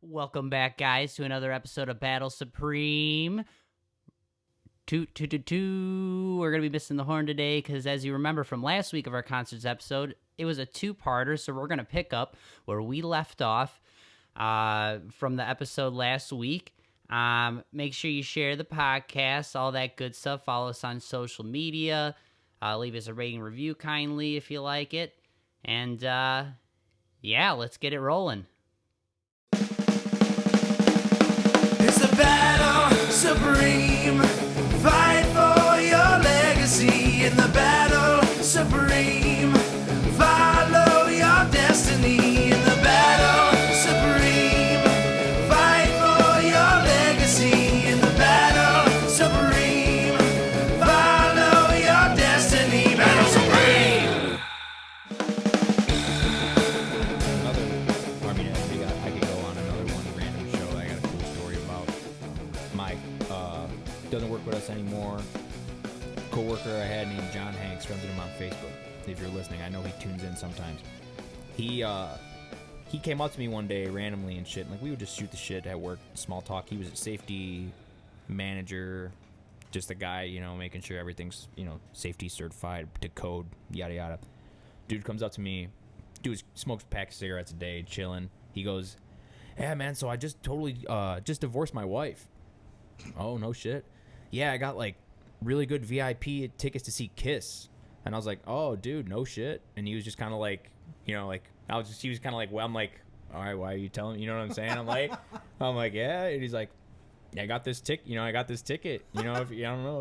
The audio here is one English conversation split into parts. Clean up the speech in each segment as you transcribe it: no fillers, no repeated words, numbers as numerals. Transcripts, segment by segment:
Welcome back, guys, to another episode of Battle Supreme. We're going to be missing the horn today because, as you remember from last week of our concerts episode, it was a two-parter, so we're going to pick up where we left off from the episode last week. Make sure you share the podcast, all that good stuff. Follow us on social media. Leave us a rating review kindly if you like it. And, yeah, let's get it rolling. It's the battle supreme. Fight for your legacy in the battle supreme. Follow your destiny in the battle supreme. Fight for your legacy in the battle supreme. Follow your destiny, battle supreme. I could go on another one random show. I got a cool story about Mike. Doesn't work with us anymore. Co-worker I had named John Hanks, friends with him on Facebook. If you're listening, I know he tunes in sometimes. He came up to me one day randomly and shit. And, like, we would just shoot the shit at work, small talk. He was a safety manager, just a guy, making sure everything's, safety certified to code, yada yada. Dude comes up to me. Dude smokes a pack of cigarettes a day, chilling. He goes, "Yeah, man, so I just totally just divorced my wife." Oh, no shit. Yeah, I got like really good VIP tickets to see Kiss. And I was like, "Oh, dude, no shit." And he was just kind of like, he was kind of like, well, I'm like, "All right, why are you telling me?" You know what I'm saying? I'm like, yeah. And he's like, "Yeah, I got this ticket. I got this ticket. If I don't know,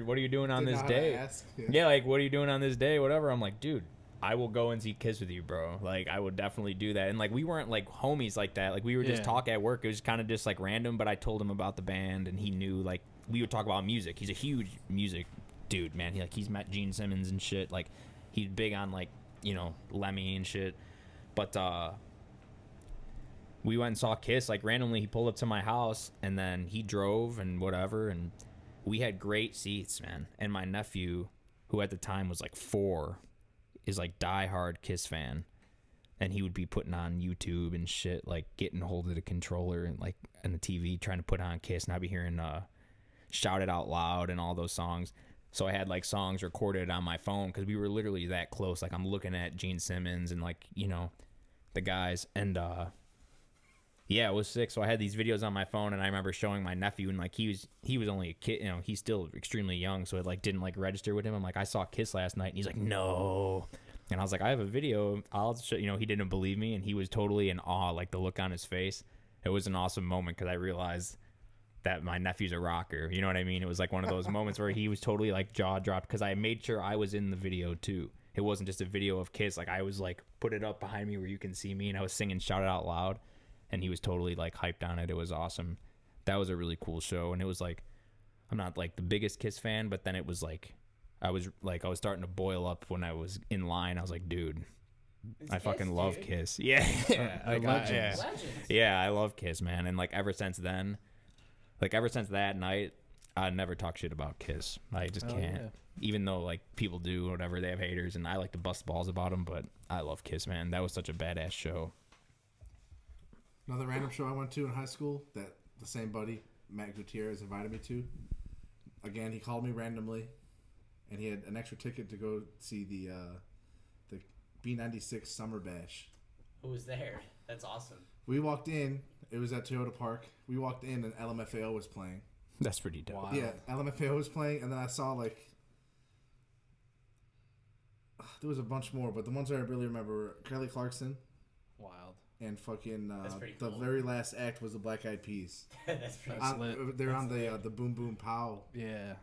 what are you doing on this day?" Yeah, like, what are you doing on this day? Whatever. I'm like, dude, I will go and see Kiss with you, bro. Like, I would definitely do that. And, like, we weren't, like, homies like that. Like, we were just talking at work. It was kind of just, like, random, but I told him about the band, and he knew, like, we would talk about music. He's a huge music dude, man. He's met Gene Simmons and shit. Like, he's big on, like, Lemmy and shit. But, we went and saw Kiss. Like, randomly, he pulled up to my house, and then he drove and whatever, and we had great seats, man. And my nephew, who at the time was, like, 4, is like diehard Kiss fan, and he would be putting on YouTube and shit, like getting hold of the controller and like and the TV trying to put on Kiss, and I'd be hearing Shout It Out Loud and all those songs. So I had like songs recorded on my phone because we were literally that close. Like, I'm looking at Gene Simmons and like the guys, and yeah, it was sick. So I had these videos on my phone, and I remember showing my nephew, and like he was only a kid, he's still extremely young, so it like didn't like register with him. I'm like, "I saw Kiss last night," and he's like, "No," and I was like, "I have a video. I'll show." He didn't believe me, and he was totally in awe, like the look on his face. It was an awesome moment because I realized that my nephew's a rocker. You know what I mean? It was like one of those moments where he was totally like jaw dropped because I made sure I was in the video too. It wasn't just a video of Kiss. Like, I was like, put it up behind me where you can see me, and I was singing Shout It Out Loud. And he was totally, like, hyped on it. It was awesome. That was a really cool show. And it was, like, I'm not, like, the biggest Kiss fan, but then it was, like, I was starting to boil up when I was in line. I was like, dude, I Kiss, fucking love dude. Kiss. Yeah. Legends. Yeah, I love Kiss, man. And, like, ever since then, ever since that night, I never talk shit about Kiss. I just can't. Yeah. Even though, like, people do, whatever, they have haters, and I like to bust balls about them, but I love Kiss, man. That was such a badass show. Another random show I went to in high school that the same buddy, Matt Gutierrez, invited me to. Again, he called me randomly, and he had an extra ticket to go see the B96 Summer Bash. Who was there? That's awesome. We walked in. It was at Toyota Park. We walked in, and LMFAO was playing. That's pretty dope. Wow. Yeah, LMFAO was playing, and then I saw, like, there was a bunch more, but the ones that I really remember were Kelly Clarkson. Wild. And fucking cool. The very last act was the Black Eyed Peas. That's pretty lit. They're on the Boom Boom Pow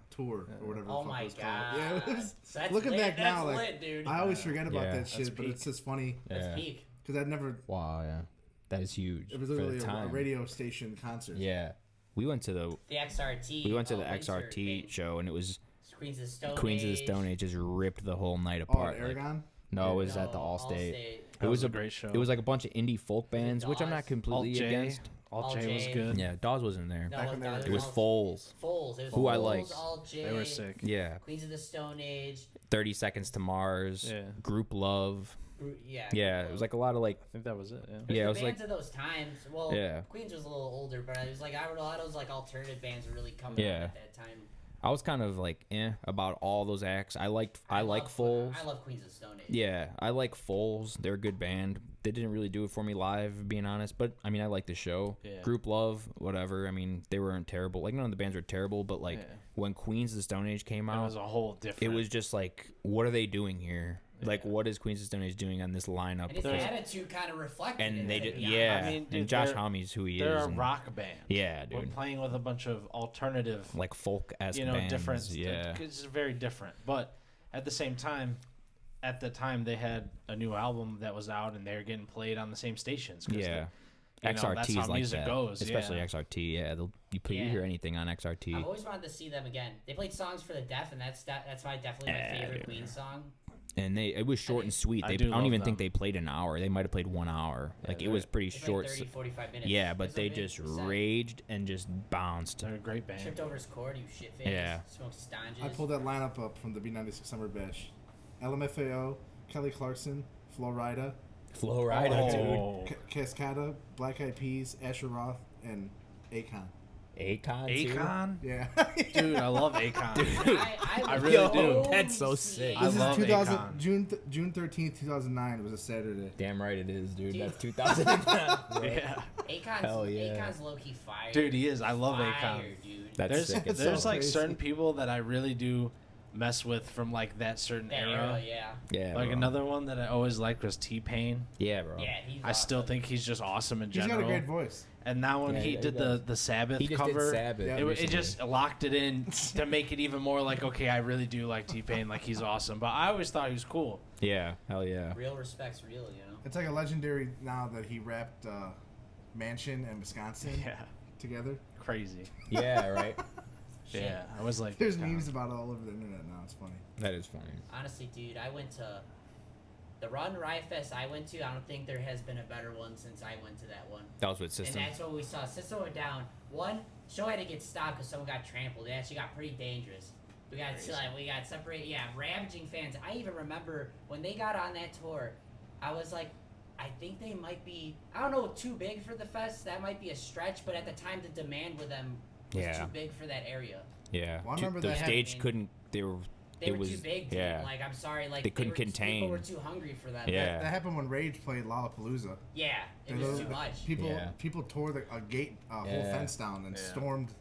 tour or whatever. Oh the fuck my it was god! called. Yeah, it was, That's looking lit. back now, That's like lit, dude. I always forget about that shit, peak. but it's just funny. That's peak. Because I'd never. Wow, yeah, that is huge. It was for literally the time. a radio station concert. Yeah, we went to the XRT. We went to the XRT show, and it was Queens of the Stone Age just ripped the whole night Oh, apart. at Aragon? No, it was at the Allstate. It was a great show. It was like a bunch of indie folk bands, which I'm not completely against. Alt J was good. Yeah, Dawes wasn't there. No, it was Foles. Foles. It was who Foles, I liked. Alt J, They were sick. Yeah. Queens of the Stone Age. 30 Seconds to Mars. Yeah. Group Love. Yeah, it was like a lot of like. I think that was it. Yeah. It Yeah, it was was the bands like. of those times. Well, Yeah. Queens was a little older, but it was like a lot of those like alternative bands were really coming Yeah. up at that time. I was kind of like about all those acts. I like Foles. I love Queens of Stone Age. Yeah, I like Foles. They're a good band. They didn't really do it for me live, being honest. But I mean, I like the show. Yeah. Group Love, whatever. I mean, they weren't terrible. Like none of the bands were terrible, but like Yeah. when Queens of the Stone Age came It out, was a whole different. it was just like, what are they doing here? Like, Yeah. what is Queens of the Stone Age doing on this lineup? And his There's- attitude kind of reflected And it, they to did, be yeah. honest. I mean, dude, and Josh they're- Homme's who he They're is. a and, rock band. Yeah, We're dude. playing with a bunch of alternative, Like folk-esque you know, bands. different. Yeah. It's very different. But at the same time, at the time they had a new album that was out, and they were getting played on the same stations. 'Cause Yeah. they- you know, XRT that's is how like music that. goes, Especially yeah. XRT. Yeah, you Yeah. hear anything on XRT. I've always wanted to see them again. They played songs for the deaf, and that's why definitely my favorite dude. Queen song. And it was short and sweet. I I do don't love even think them. they played an hour. They might have played 1 hour. Like it they're- was pretty They short. played 30, 45 minutes. Yeah, It but was a they really just good set. raged and just bounced. They're a great band. Tripped over his cord, you shit face. Yeah. Smoked stanges. I pulled that lineup up from the B96 Summer Bash. LMFAO, Kelly Clarkson, Flo Rida, Flow Rida, dude. Oh, Cascada, Black Eyed Peas, Asher Roth, and Akon. Akon, too? Akon, Yeah. dude, I love Akon. I really would do. go That's so see sick. it. I This love is 2000, Akon. June 13th, 2009. It was a Saturday. Damn right it is, dude. Dude. That's 2009. Yeah, Akon's, yeah. Akon's low-key fire. dude, he is. I love fire, Akon. dude. That's There's sick. It's there's so like crazy. certain people that I really do mess with from like that certain That era. era, yeah. Yeah, Like bro. another one that I always liked was T-Pain. Yeah, bro. Yeah, he's I still awesome. think he's just awesome in He's general. got a great voice. And now when Yeah, he yeah, he did does. the Sabbath He just cover, did Sabbath. Yeah. it recently. just locked it in to make it even more like, okay, I really do like T-Pain. Like he's awesome. But I always thought he was cool. Yeah, hell yeah. Real respect's real, you know? It's like a legendary now that he rapped Mansion and Wisconsin Yeah, together. crazy. Yeah, right. Shit. Yeah, I was like, There's God. memes about it all over the internet now. It's funny. That is funny. Honestly, dude, I went to the Run Riot Fest I went to. I don't think there has been a better one since I went to that one. That was with System. And that's what we saw. System went down. One show had to get stopped because someone got trampled. It actually got pretty dangerous. We got separated. Yeah, ravaging fans. I even remember when they got on that tour. I was like, I think they might be. I don't know, too big for the fest. That might be a stretch. But at the time, the demand with them was Yeah. too big for that area. Yeah. Well, I Ju- remember the that stage happening. couldn't. They were. They it were was. too big. Dude. Yeah. Like I'm sorry. Like They couldn't People contain. were too hungry for that. Yeah. That happened when Rage played Lollapalooza. Yeah. It And was those- too much. People Yeah. people tore a gate, whole Yeah. fence down and Yeah. stormed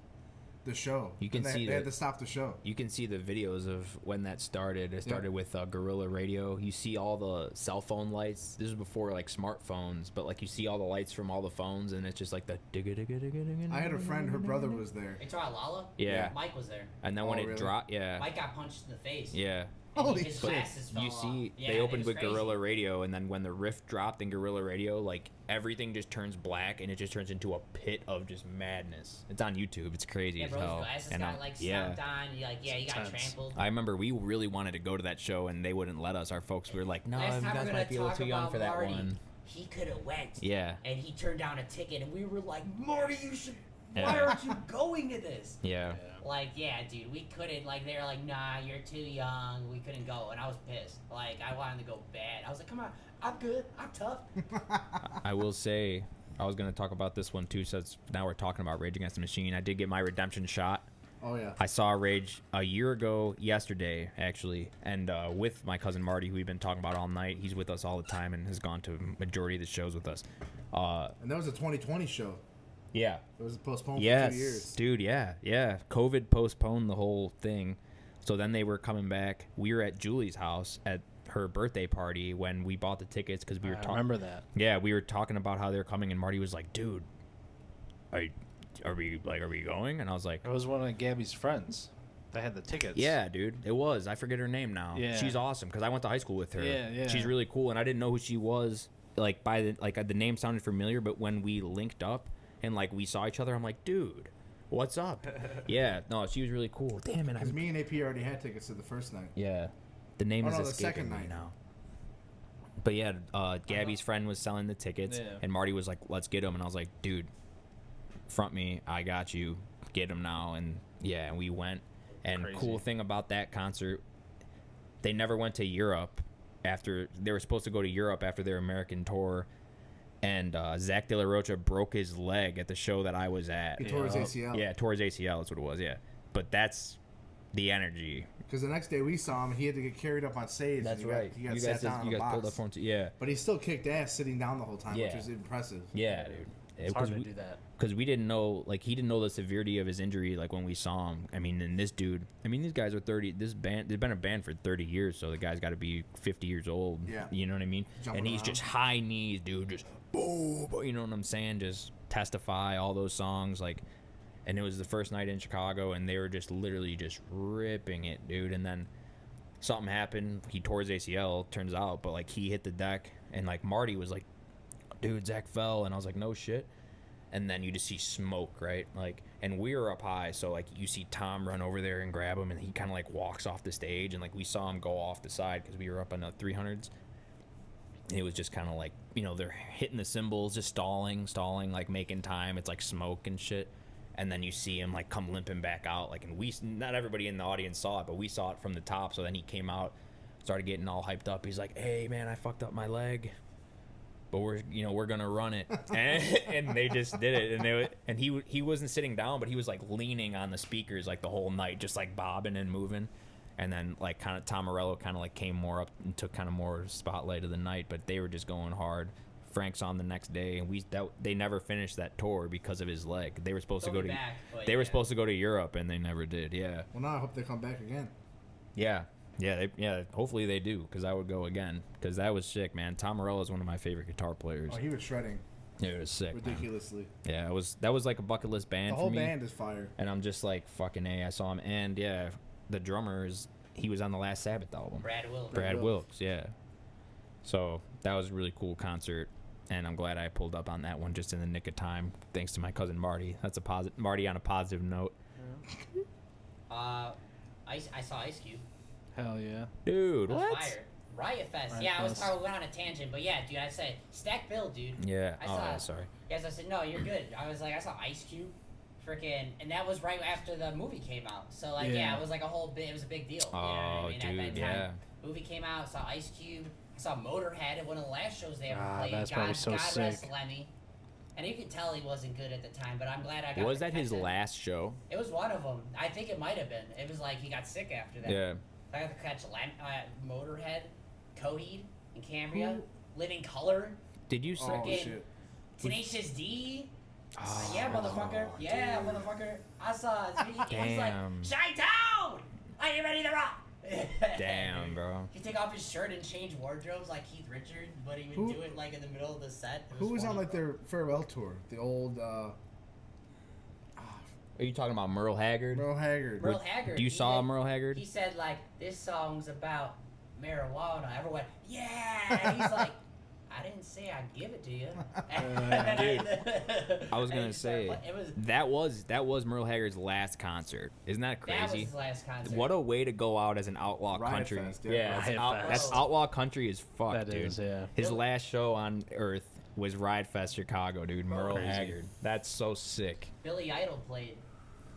the show. You can And see they had that- to stop the show. You can see the videos of when that started. It started with Guerrilla Radio. You see all the cell phone lights. This is before like smartphones, but like you see all the lights from all the phones, and it's just like the digga digga digga digga. I had a friend, her brother was there. You talking about Lala? Yeah. Mike was there. And then when Oh, it really? dropped, yeah, Mike got punched in the face. yeah. And Holy his shit. glasses fell You off. see, Yeah, they it opened was with crazy. Guerrilla Radio, and then when the riff dropped in Guerrilla Radio, like everything just turns black, and it just turns into a pit of just madness. It's on YouTube. It's crazy Yeah, as bro, his hell. glasses And got like yeah. stomped on. You got intense. trampled. I remember we really wanted to go to that show, and they wouldn't let us. Our folks were like, "No, Last you time we're guys gonna might be a little talk too young about for that Marty. one." He could have went. Yeah, And he turned down a ticket, and we were like, Marty, you should. Yeah. Why aren't you going to this? yeah. Like, yeah, dude, we couldn't. Like, they were like, nah, you're too young. We couldn't go, and I was pissed. Like, I wanted to go bad. I was like, come on, I'm good. I'm tough. I will say, I was gonna talk about this one too. Since now we're talking about Rage Against the Machine, I did get my redemption shot. Oh yeah. I saw Rage a year ago yesterday, actually, and with my cousin Marty, who we've been talking about all night. He's with us all the time and has gone to majority of the shows with us. And that was a 2020 show. Yeah. It was postponed for Yes, 2 years. dude. Yeah. COVID postponed the whole thing, so then they were coming back. We were at Julie's house at her birthday party when we bought the tickets because we were I talking. remember that. Yeah, we were talking about how they're coming, and Marty was like, "Dude, are we going?" And I was like, It was one of Gabby's friends. They had the tickets. "Yeah, dude, it was. I forget her name now. Yeah. She's awesome because I went to high school with her. Yeah. She's really cool, and I didn't know who she was. Like the name sounded familiar, but when we linked up and like we saw each other, I'm like, dude, what's up? Yeah, no, she was really cool. Damn it, Because me and AP already had tickets to the first night. yeah, the name Oh, is no, the escaping second me night. now. But yeah, Gabby's friend was selling the tickets, Yeah. and Marty was like, "Let's get them," and I was like, "Dude, front me, I got you. Get them now." And yeah, and we went. And Crazy. cool thing about that concert, they never went to Europe. after they were supposed to go to Europe after their American tour, and Zach De La Rocha broke his leg at the show that I was at. He tore his ACL. Yeah, tore his ACL. That's what it was. Yeah, but that's the energy. Because the next day we saw him, he had to get carried up on stage. That's and right. He got You sat guys, down on you a guys pulled box. up for him too. Yeah, But he still kicked ass sitting down the whole time, which Yeah. was impressive. yeah, dude. It's hard to do that. Because we didn't know, like, he didn't know the severity of his injury, like, when we saw him. I mean, and this dude, I mean, these guys are 30, this band, they've been a band for 30 years, so the guy's got to be 50 years old. Yeah. You know what I mean? Jumping and he's around. just high knees, dude, just boom, you know what I'm saying? Just Testify, all those songs, like, and it was the first night in Chicago, and they were just literally just ripping it, dude. And then something happened, he tore his ACL, turns out, but, like, he hit the deck, and, like, Marty was like, dude, Zach fell, and I was like, no shit. And then you just see smoke, right? Like, and we were up high, so like you see Tom run over there and grab him, and he kind of like walks off the stage, and like we saw him go off the side because we were up on the 300s. And it was just kind of like, you know, they're hitting the cymbals, just stalling, like making time. It's like smoke and shit. And then you see him like come limping back out, like, and we, not everybody in the audience saw it, but we saw it from the top. So then he came out, started getting all hyped up. He's like, hey man, I fucked up my leg, but we're gonna run it. And they just did it. And he wasn't sitting down, but he was like leaning on the speakers like the whole night, just like bobbing and moving. And then like kind of Tom Morello kind of like came more up and took kind of more spotlight of the night, but they were just going hard. Frank's on the next day, and they never finished that tour because of his leg. They were supposed to go to they were supposed to go to Europe, and they never did. Yeah. Well, now I hope they come back again. Yeah. Hopefully they do, because I would go again, because that was sick, man. Tom Morello is one of my favorite guitar players. Oh, he was shredding Yeah, it was sick, man. ridiculously. Yeah, that was like a bucket list band The for whole me. band is fire. And I'm just like, fucking A, I saw him. And yeah, the drummer he was on the last Sabbath album. Brad Wilkes, yeah. So that was a really cool concert, and I'm glad I pulled up on that one just in the nick of time, thanks to my cousin Marty. That's Marty on a positive note. I saw Ice Cube. Hell yeah. Dude, That was what? fire. Riot Fest. Riot Yeah, Fest. I went on a tangent, but yeah, dude, I said stack bill, dude. Yeah. I Oh, saw- yeah, sorry. Yes, I said no, you're good. I was like, I saw Ice Cube, freaking, and that was right after the movie came out. So like, yeah, it was like a whole bit. It was a big deal. You know what I Oh, mean? dude, At that time, yeah. movie came out. Saw Ice Cube. I saw Motorhead at one of the last shows they ever Ah, played. that's probably so God rest sick. Lemmy. And you could tell he wasn't good at the time, but I'm glad I got. Was that his protected. last show? It was one of them. I think it might have been. It was like he got sick after that. Yeah. I got to catch Motorhead, Coheed, and Cambria, Living Color, Did you say? Oh, Freaking- shit. Tenacious D. Yeah, motherfucker. Yeah, motherfucker. I saw his video. He's like, Damn. Chi-Town! Are you ready to rock? Damn, bro. He'd take off his shirt and change wardrobes like Keith Richards, but he would Who- do it like in the middle of the set. It Who was on funny. like their farewell tour? The old Are you talking about Merle Haggard? Merle Haggard. Merle Haggard. You he saw said- Merle Haggard? He said like, this song's about marijuana. Everyone went, yeah. He's like, I didn't say I'd give it to you. Dude, I was And gonna he started say that was Merle Haggard's last concert. Isn't that that was crazy? his last concert. What a way to go out as an outlaw Riot country. Fest, yeah. yeah, Riot that's Fest. outlaw country as fuck, That dude. is, yeah. His last show on Earth was Riot Fest Chicago, dude. Merle Crazy. Haggard. That's so sick. Billy Idol played,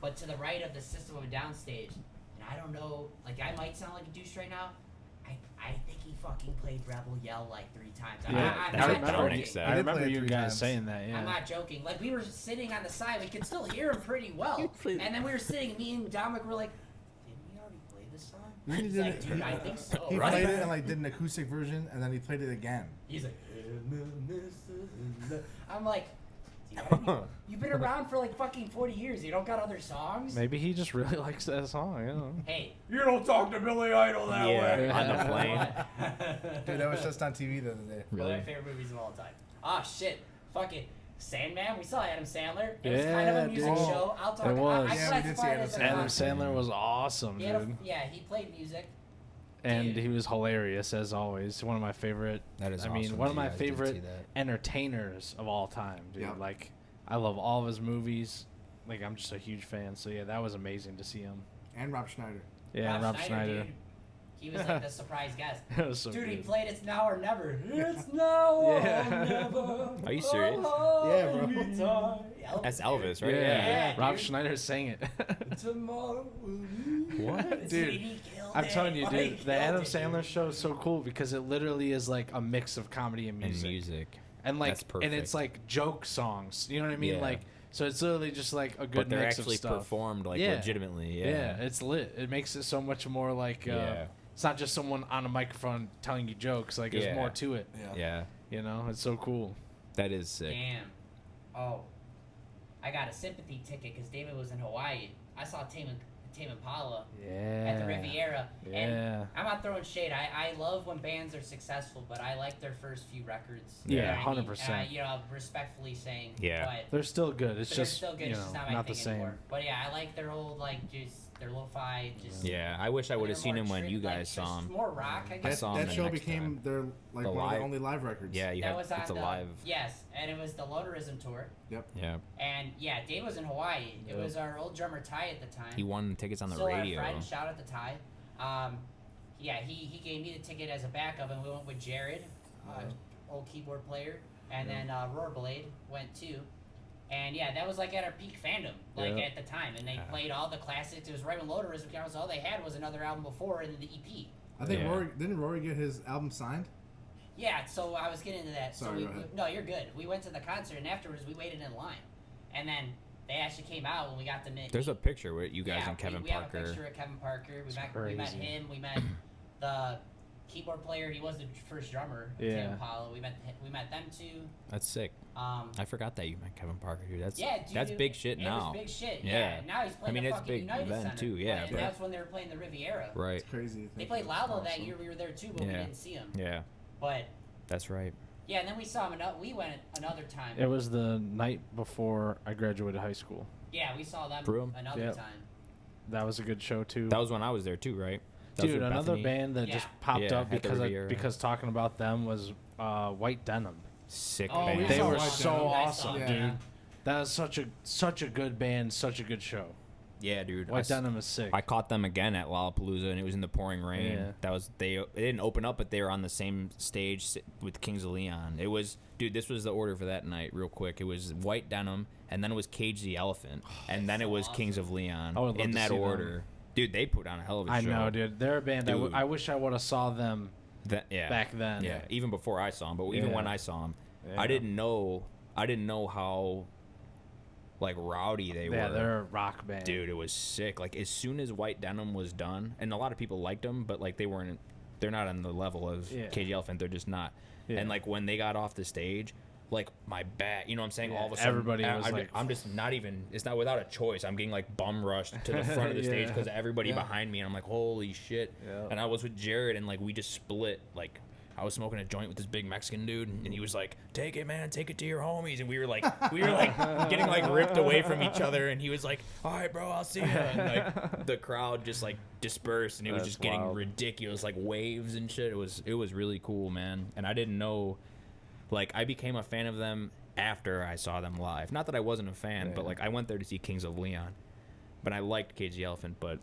but to the right of the System of a Down stage. And I don't know, like I might sound like a douche right now. I think he fucking played Rebel Yell like 3 times. Yeah, I'm that's not what Dominic joking. said. I did remember play it you 3 guys times. saying that, yeah. I'm not joking. Like we were sitting on the side, we could still hear him pretty well. played- And then we were sitting, me and Dominic were like, didn't we already play this song? He He's did like, it- dude, I think so. He right? played it and like did an acoustic version, and then he played it again. He's like, I'm like, you've been around for like fucking 40 years. You don't got other songs? Maybe he just really likes that song. I don't know. Hey, You don't talk to Billy Idol that Yeah, way. on the plane. Dude, that was just on TV the other day. One of Really? my favorite movies of all time. Oh shit, fucking Sandman. We saw Adam Sandler. It was kind of a Yeah, music dude. show. I'll talk. It was. I Yeah, we did classify see it Adam as a Adam concert. Sandler was awesome, He had dude. he played music. And Dude. he was hilarious as always. One of my favorite. That is I mean, awesome one that of you my guys did favorite see that. entertainers of all time, dude. Yeah. Like, I love all of his movies. Like, I'm just a huge fan. So yeah, that was amazing to see him. And Rob Schneider. Yeah, Rob Schneider. dude. He was like the surprise guest. That was so Dude, he good. played It's Now or Never. It's now or never. Are you serious? Yeah, bro. Elvis, That's dude. Elvis, right? Yeah, Rob dude. Schneider sang it. Tomorrow. What? Dude, He killed I'm it. telling you, He dude, the killed Adam it, Sandler dude. show is so cool because it literally is like a mix of comedy and And music. music. And like, That's perfect. and it's like joke songs. You know what I mean? Yeah. Like, so it's literally just like a good But they're mix actually of stuff. performed like Yeah. legitimately. Yeah. Yeah. It's lit. It makes it so much more like. Yeah. It's not just someone on a microphone telling you jokes. Like, there's Yeah. more to it. Yeah. You know, it's so cool. That is sick. Damn. Oh. I got a sympathy ticket because David was in Hawaii. I saw Tame Impala Yeah. at the Riviera. Yeah. And I'm not throwing shade. I love when bands are successful, but I like their first few records. Yeah, You know what I mean? 100%. And you know, respectfully saying. Yeah. But They're still good. It's they're just still good. you It's know, just not my not the thing same. anymore. But yeah, I like their old their lo-fi. Just Yeah. I wish I would have they're seen more him when tri- you like, guys saw just him. more rock, I I guess. saw him That the show next became time. their like The one of live- their only live records. Yeah, you That have was on it's a the live. yes, and it was the Lonerism tour. Yeah. And yeah, Dave was in Hawaii. It Yep. was our old drummer Ty at the time. He won tickets on the Still radio. our friend. Shout out to Ty. Yeah, he gave me the ticket as a backup, and we went with Jared, old keyboard player, and then Roarblade went too. And yeah, that was like at our peak fandom, like Yeah. at the time. And they played all the classics. It was right when Lonerism came out, so all they had was another album before and then the EP. I think Yeah. didn't Rory get his album signed? Yeah, so I was getting into that. Sorry, so go ahead. no, you're good. We went to the concert, and afterwards we waited in line, and then they actually came out when we got to meet. There's a picture with you guys yeah, and Kevin we have a Parker. picture of Kevin Parker. We met crazy. him. We met the keyboard player. He was the first drummer. Yeah. Tim Apollo. We met them too. That's sick. I forgot that you met Kevin Parker, dude. That's Yeah, dude, that's big shit it now. was big shit. Yeah. Now he's playing I mean, the it's fucking big United then, Center. too, yeah, And but- that's when they were playing the Riviera. Right. It's crazy. to They think. played Laldo that Awesome. year. We were there too, but we Yeah. didn't see him. Yeah. But That's right. yeah, and then we saw him. We went another time. It was the night before I graduated high school. Yeah, we saw them Broom? another Yep. time. That was a good show too. That was when I was there too, right? That was Dude, with another Bethany. band that Yeah. just popped Yeah, up at the Riviera. because talking about them was White Denim. Sick Oh, band. we They saw were White so Denim. I saw awesome, them, dude. yeah. That was such a good band, such a good show. Yeah, dude. White Denim is sick. I caught them again at Lollapalooza, and it was in the pouring rain. Yeah. That was they didn't open up, but they were on the same stage with Kings of Leon. It was, dude. This was the order for that night, real quick. It was White Denim, and then it was Cage the Elephant, and then it so was awesome. Kings of Leon I would love in to that see them. order. Dude, they put on a hell of a I show. know, dude. They're a band. Dude. I wish I would have saw them Yeah. back then. Yeah, even before I saw him, but even Yeah. when I saw him, Yeah. I didn't know how like rowdy they Yeah, were. they're a rock band. Dude, it was sick. Like as soon as White Denim was done, and a lot of people liked them, but like they're not on the level of Yeah. KG Elephant. They're just not. Yeah. And like when they got off the stage, like my back, you know what I'm saying? Yeah, All of a sudden, everybody was like- I'm just not even. It's not without a choice. I'm getting like bum rushed to the front of the stage Yeah. because everybody behind me. And I'm like, holy shit! Yeah. And I was with Jared, and like we just split like. I was smoking a joint with this big Mexican dude, and he was like, "Take it, man, take it to your homies." And we were like getting like ripped away from each other, and he was like, "All right, bro, I'll see you." And like the crowd just like dispersed, and it was That's just getting wild. ridiculous, like waves and shit. It was really cool, man. And I didn't know, like, I became a fan of them after I saw them live. Not that I wasn't a fan, but Yeah. like I went there to see Kings of Leon, but I liked Cage the Elephant. But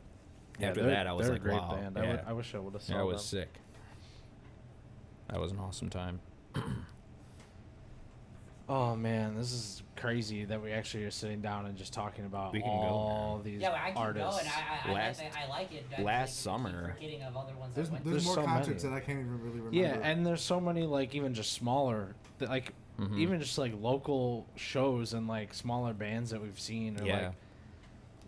Yeah, after they're- that, I was they're like, a great wow, band. yeah. I wish I would have saw Yeah, it was them. sick. That was an awesome time. Oh man, this is crazy that we actually are sitting down and just talking about We can go all now. these Yeah, well, I keep artists. going. I like it. I last just, summer- keep forgetting of other ones There's I went there's to. more so concerts many. that I can't even really remember. Yeah, and there's so many like even just smaller, that, like Mhm. even just like local shows and like smaller bands that we've seen. Or, Yeah. like,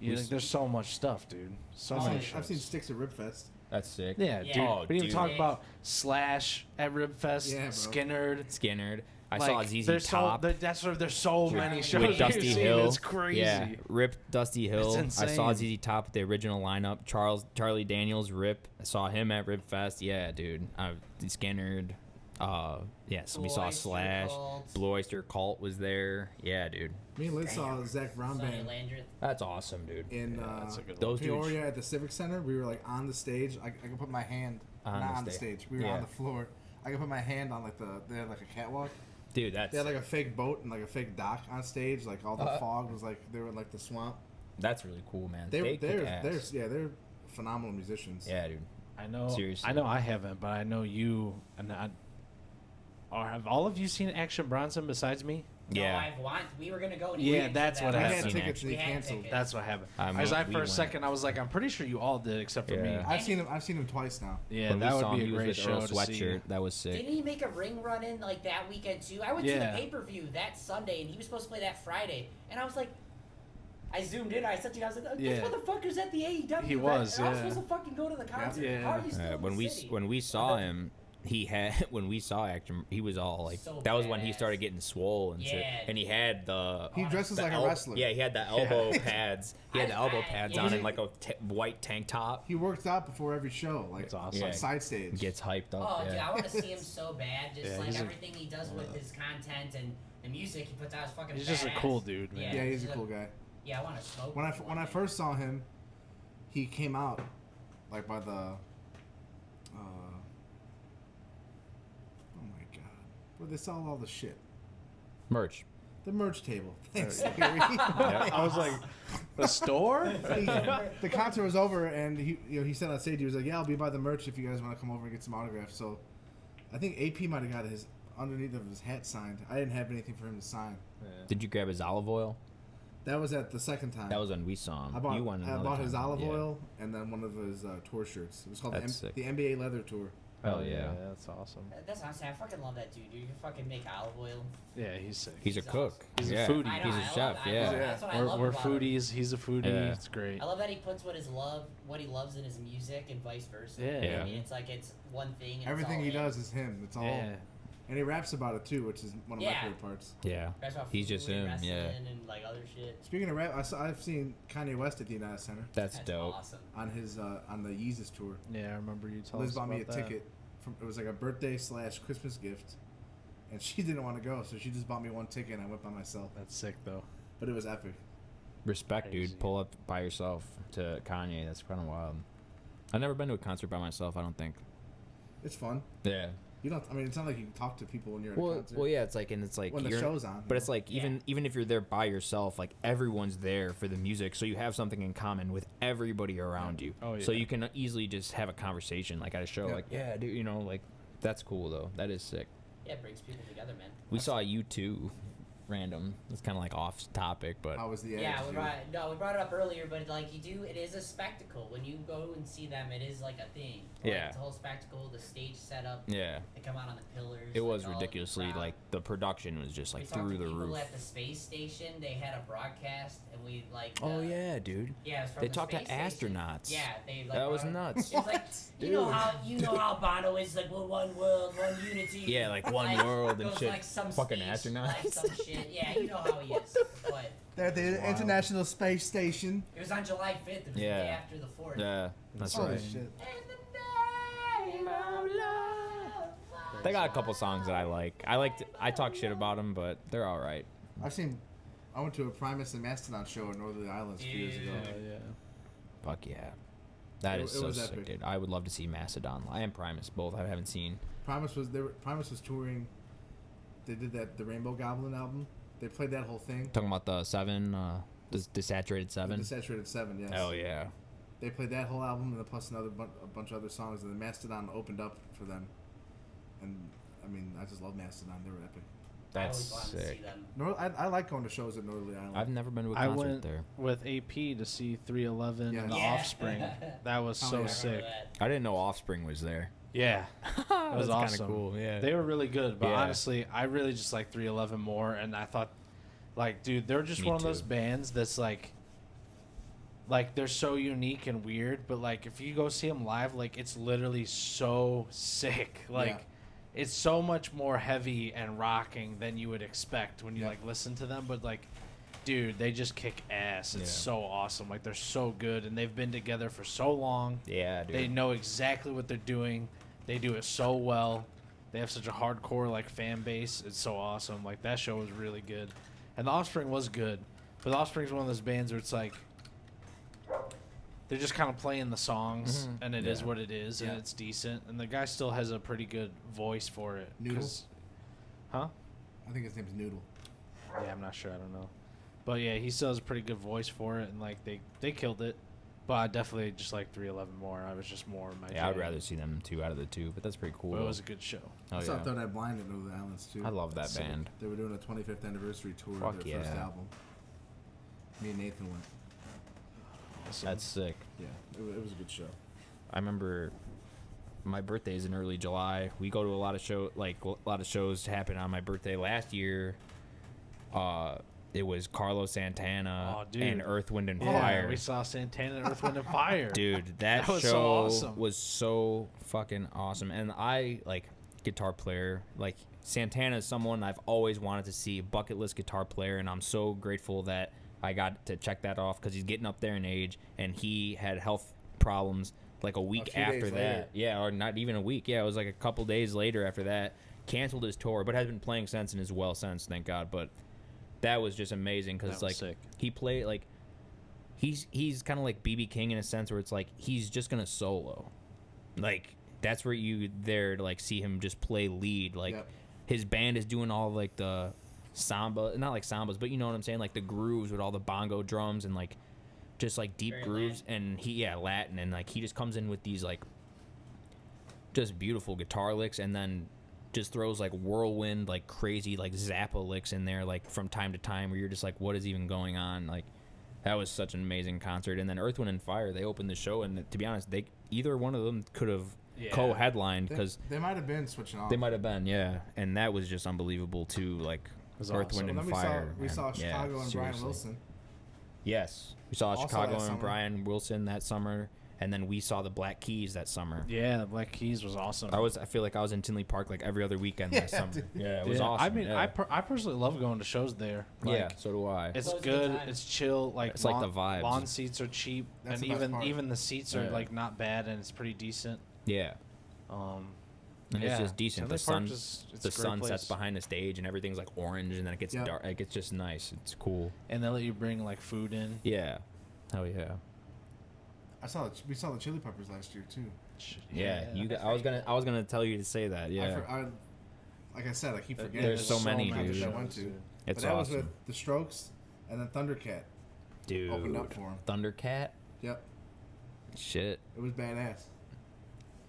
We there's so much stuff, dude. So many shows. I've seen Sticks at Ribfest. That's sick. Yeah, Yeah. dude. Oh, we didn't dude. talk about Slash at Ribfest, Yeah, bro. Skinnerd. Skinnerd. I Like, saw ZZ there's Top. there's so many shows with we've Dusty seen, Hill. It's crazy. Yeah, Rip Dusty Hill. It's I saw insane. ZZ Top with the original lineup. Charlie Daniels, Rip. I saw him at Rip Fest. Yeah, dude. Skinnerd. So we Blue saw Oyster Slash. Cult. Blue Oyster Cult was there. Yeah, dude. Me and Liz saw Zach Brown Sonny Band Landreth. That's awesome, dude. in that's a good one. Those dudes. Peoria at the Civic Center. We were like on the stage. I could put my hand On not the on the stage. stage. We were Yeah. on the floor. I could put my hand on like they had like a catwalk. Dude, that's They had like a fake boat and like a fake dock on stage. Like all the fog was like they were in like the swamp. that's really cool, man. They're kick ass. they're phenomenal musicians. Yeah, dude. I know. Seriously. I know I haven't, but I know you and I. Or have all of you seen Action Bronson besides me? No, Yeah. we were gonna go. And Yeah, went that's to what that. We I had seen tickets and We they had canceled. tickets. That's what happened. I Because mean, I we for a went. second I was like, I'm pretty sure you all did except for me. Yeah. I've seen him twice now. Yeah, When we that saw would be him, a he was great with Earl show to see. Sweatshirt. That was sick. Didn't he make a ring run in like that weekend too? I went to the Yeah. pay-per-view that Sunday, and he was supposed to play that Friday, and I was like, I zoomed in, I said to you, I was like, this Yeah. motherfucker's at the AEW. He event, was, and I was yeah. supposed to fucking go to the concert. Yeah. How are you still in When the we city? when we saw him, he had when we saw Action, he was all like So that was when he badass. started getting swole and shit, Yeah, and he had the He dresses the like a wrestler. Yeah, he had the elbow pads. He had the elbow I- pads yeah. on and like a white tank top. He works out before every show, like That's awesome. Yeah. on side stage. Gets hyped Oh, up. dude, Yeah. I want to see him so bad. Just Yeah, like he's a- everything he does with his content and the music he puts out is fucking He's just a badass. cool dude, man. Yeah, he's a cool guy. Yeah, I want to smoke. When I with him when one I day. first saw him, he came out like by the. Oh my god, where they sell all the shit. Merch. The merch table. Thanks, Gary. I was like, the store? The concert was over, and he said on stage, he was like, "Yeah, I'll be by the merch if you guys want to come over and get some autographs." So, I think AP might have got his underneath of his hat signed. I didn't have anything for him to sign. Did you grab his olive oil? That was at the second time. That was when we saw him. I bought, you won I another bought his time. olive Yeah. oil and then one of his tour shirts. It was called That's sick. the NBA Leather Tour. Hell yeah. That's awesome. That's honestly, I fucking love that dude. You can fucking make olive oil. Yeah, he's sick. He's a He's cook. He's a yeah. foodie. I know, He's a I love- chef. I Yeah. love- That's what I love We're about him. foodies. He's a foodie. Yeah. It's great. I love that he puts what he loves in his music and vice versa. Yeah. Yeah. I mean, it's like it's one thing. And Everything he it's all does is him. It's all, Yeah. and he raps about it too, which is one of my Yeah. favorite parts. Yeah. That's about He's food just and him, wrestling yeah. and like other shit. Speaking of rap, I've seen Kanye West at the United Center That's dope. awesome. on his on the Yeezus tour. Yeah, I remember you telling Liz us bought me a about that. ticket. It was like a birthday / Christmas gift, and she didn't want to go, so she just bought me one ticket, and I went by myself. That's sick, though. But it was epic. Respect, Crazy. dude. Pull up by yourself to Kanye. That's kind of wild. I've never been to a concert by myself. I don't think. It's fun. Yeah. You don't. I mean, it's not like you can talk to people when you're at a Well, concert. well, yeah. It's like, and it's like when the you're, show's on. but it's like even if you're there by yourself, like everyone's there for the music, so you have something in common with everybody around you. Oh, So yeah. you can easily just have a conversation, like at a show, Yeah. like yeah, dude, you know, like that's cool though. That is sick. Yeah, it brings people together, man. We saw U2, random. It's kind of like off topic, but How was the Yeah, attitude? we brought it up earlier, but like it is a spectacle. When you go and see them, it is like a thing. Like, Yeah. It's a whole spectacle, the stage setup. yeah, They come out on the pillars. it was like, all ridiculously proud. like the production was just We like talked through to the people roof. at the space station. They had a broadcast, and we like. Oh yeah, dude. Yeah, it was from They the talked to space station. astronauts. Yeah, they like. That was brought- nuts. It was like you know how Bono is like, we're one world, one unity. Yeah, like one Like, world and goes, shit. Like some Fucking space, astronauts. Like some shit. Yeah, you know how he is. But They're at the International Space Station. it was on July 5th. It was the Yeah. day after the 4th. Yeah, that's Holy right. shit. In the name of love. They got a couple songs that I like. I talk shit about them, but they're all right. I went to a Primus and Mastodon show in Northerly Islands a few years ago. Dude. Yeah. Fuck yeah. That It- is it so was sick, epic. dude. I would love to see Mastodon and Primus both. I haven't seen. Primus was touring. They did the Rainbow Goblin album. They played that whole thing. Talking about the 7, the Desaturated 7. The Saturated 7, yes. Hell yeah. They played that whole album and then plus a bunch of other songs, and then Mastodon opened up for them. And I mean, I just love Mastodon. They were epic. That's I always wanted to see sick. them. I like going to shows at Northerly Island. I've never been to a I concert went there. with AP to see 311 Yes. and the Yeah. Offspring. That was Oh, so yeah. I remember sick. that. I didn't know Offspring was there. Yeah. That was kinda awesome. cool. Yeah. They were really good, but Yeah. honestly, I really just like 311 more. And I thought, like, dude, they're just Me one of those too. bands that's like they're so unique and weird. But like, if you go see them live, like, it's literally so sick. Like, Yeah. it's so much more heavy and rocking than you would expect when you Yeah. like listen to them. But like, dude, they just kick ass. It's Yeah. so awesome. Like, they're so good, and they've been together for so long. Yeah, dude. They know exactly what they're doing. They do it so well. They have such a hardcore like fan base. It's so awesome. Like, that show was really good, and the Offspring was good. But the Offspring's one of those bands where it's like they're just kind of playing the songs, Mhm. and it is Yeah. what it is, and Yeah. it's decent. And the guy still has a pretty good voice for it. Noodle? 'Cause- Huh? I think his name's Noodle. Yeah, I'm not sure. I don't know. But yeah, he still has a pretty good voice for it, and like they killed it. But I definitely just like 311 more. I was just more in my Yeah, I'd jam. rather see them 2 out of the 2, but that's pretty cool. But it was a good show. Oh, I saw yeah. Third Eye Blind at Over the Islands too. I love that Sick. band. They were doing a 25th anniversary tour Fuck of their first yeah. album. Me and Nathan went. Awesome. That's sick. Yeah, it was a good show. I remember my birthday's in early July. We go to a lot of shows happen on my birthday. Last year, it was Carlos Santana Oh, dude. and Earth, Wind, and Yeah, Fire. we saw Santana and Earth, Wind, and Fire. Dude, that was show so awesome. was so fucking awesome. And I, like, guitar player, like, Santana is someone I've always wanted to see, bucket list guitar player, and I'm so grateful that I got to check that off because he's getting up there in age, and he had health problems like a week few after days that. later. Yeah, or not even a week. Yeah, it was like a couple days later after that. Canceled his tour, but has been playing since and is well since, thank God. But that was just amazing because, That was like, sick. he played, like, he's kind of like BB King in a sense where it's like he's just gonna solo. Like, that's where you there to, like, see him just play lead. Like, Yep. his band is doing all, like, the samba, not like sambas, but you know what I'm saying, like the grooves with all the bongo drums and, like, just like deep Very grooves. And Latin, and, like, he just comes in with these, like, just beautiful guitar licks, and then just throws, like, whirlwind, like, crazy, like, Zappa licks in there, like, from time to time, where you're just like, what is even going on? Like, that was such an amazing concert. And then Earth, Wind, and Fire, they opened the show, and to be honest, either one of them could have Yeah. co-headlined because They might have been switching off. they might have been, yeah. And that was just unbelievable too. Like, was Earth, awesome. Wind, and Well, then Fire. we saw man. Yeah, Chicago and Brian seriously. Wilson. Yes, we saw Also Chicago that and summer. Brian Wilson that summer, and then we saw the Black Keys that summer. Yeah, the Black Keys was awesome. I feel like I was in Tinley Park like every other weekend Yeah, that summer. dude. Yeah, it was Yeah, awesome. I mean, yeah. I personally love going to shows there. Like, Yeah, so do I. It's Well, it's a good. good time. It's chill. Like, It's like the vibes. Lawn seats are cheap, That's and the best part. even the seats are Yeah. like not bad, and it's pretty decent. Yeah, and Yeah. it's just decent. Tinley The Park sun, is- it's the a great sun place. sets behind the stage, and everything's like orange, and then it gets Yep. dark. Like, it's just nice. It's cool. And they let you bring like food in. Yeah. Oh yeah. We saw the Chili Peppers last year too. Yeah. I was gonna tell you to say that. Yeah. Like I said, I keep forgetting. There's so many, that dude. I went to. It's but that awesome. was with the Strokes and then Thundercat. Dude. Opened up for him. Thundercat. Yep, Shit. it was badass.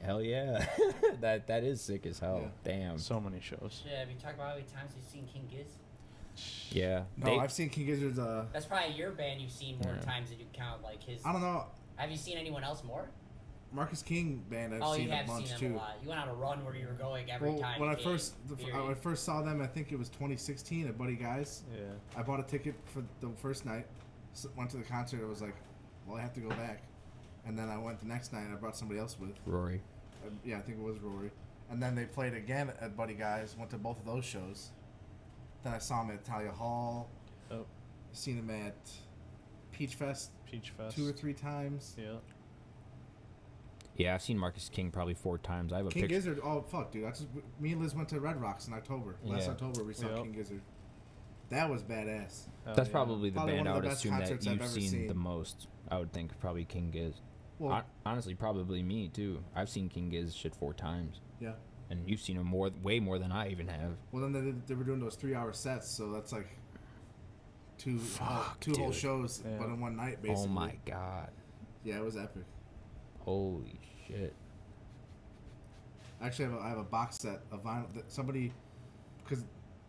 Hell yeah. that is sick as hell. Yeah. Damn. So many shows. Yeah, have you talked about how many times you've seen King Giz? Yeah. No, I've seen King Gizzard's. That's probably your band you've seen more Yeah. times than you count like his. I don't know. Have you seen anyone else more? Marcus King band. I've Oh, seen you a have bunch seen too. them a lot. You went on a run where you were going every Well, time. when you I came, when I first saw them, I think it was 2016 at Buddy Guy's. Yeah. I bought a ticket for the first night. Went to the concert. I was like, well, I have to go back. And then I went the next night. And I brought somebody else with. Rory. Yeah, I think it was Rory. And then they played again at Buddy Guy's. Went to both of those shows. Then I saw him at Talia Hall. Oh, Seen him at Peach Fest Peach Fest. 2 or 3 times. Yeah. Yeah, I've seen Marcus King probably 4 times. I have a King picture. Gizzard. Oh fuck, dude! Me and Liz went to Red Rocks in October. Last Yeah. October we saw Yep. King Gizzard. That was badass. Hell That's yeah. probably the Probably band one I of would the best assume that concerts I've you've ever seen seen. the most. I would think probably King Giz. Well, Honestly, probably me too. I've seen King Giz shit 4 times, yeah. and you've seen him way more than I even have. Well, then they were doing those 3-hour sets, so that's like two whole dude. shows, Yeah. but in one night, basically. Oh my god! Yeah, it was epic. Holy shit! Actually, I have a box set of vinyl that somebody, because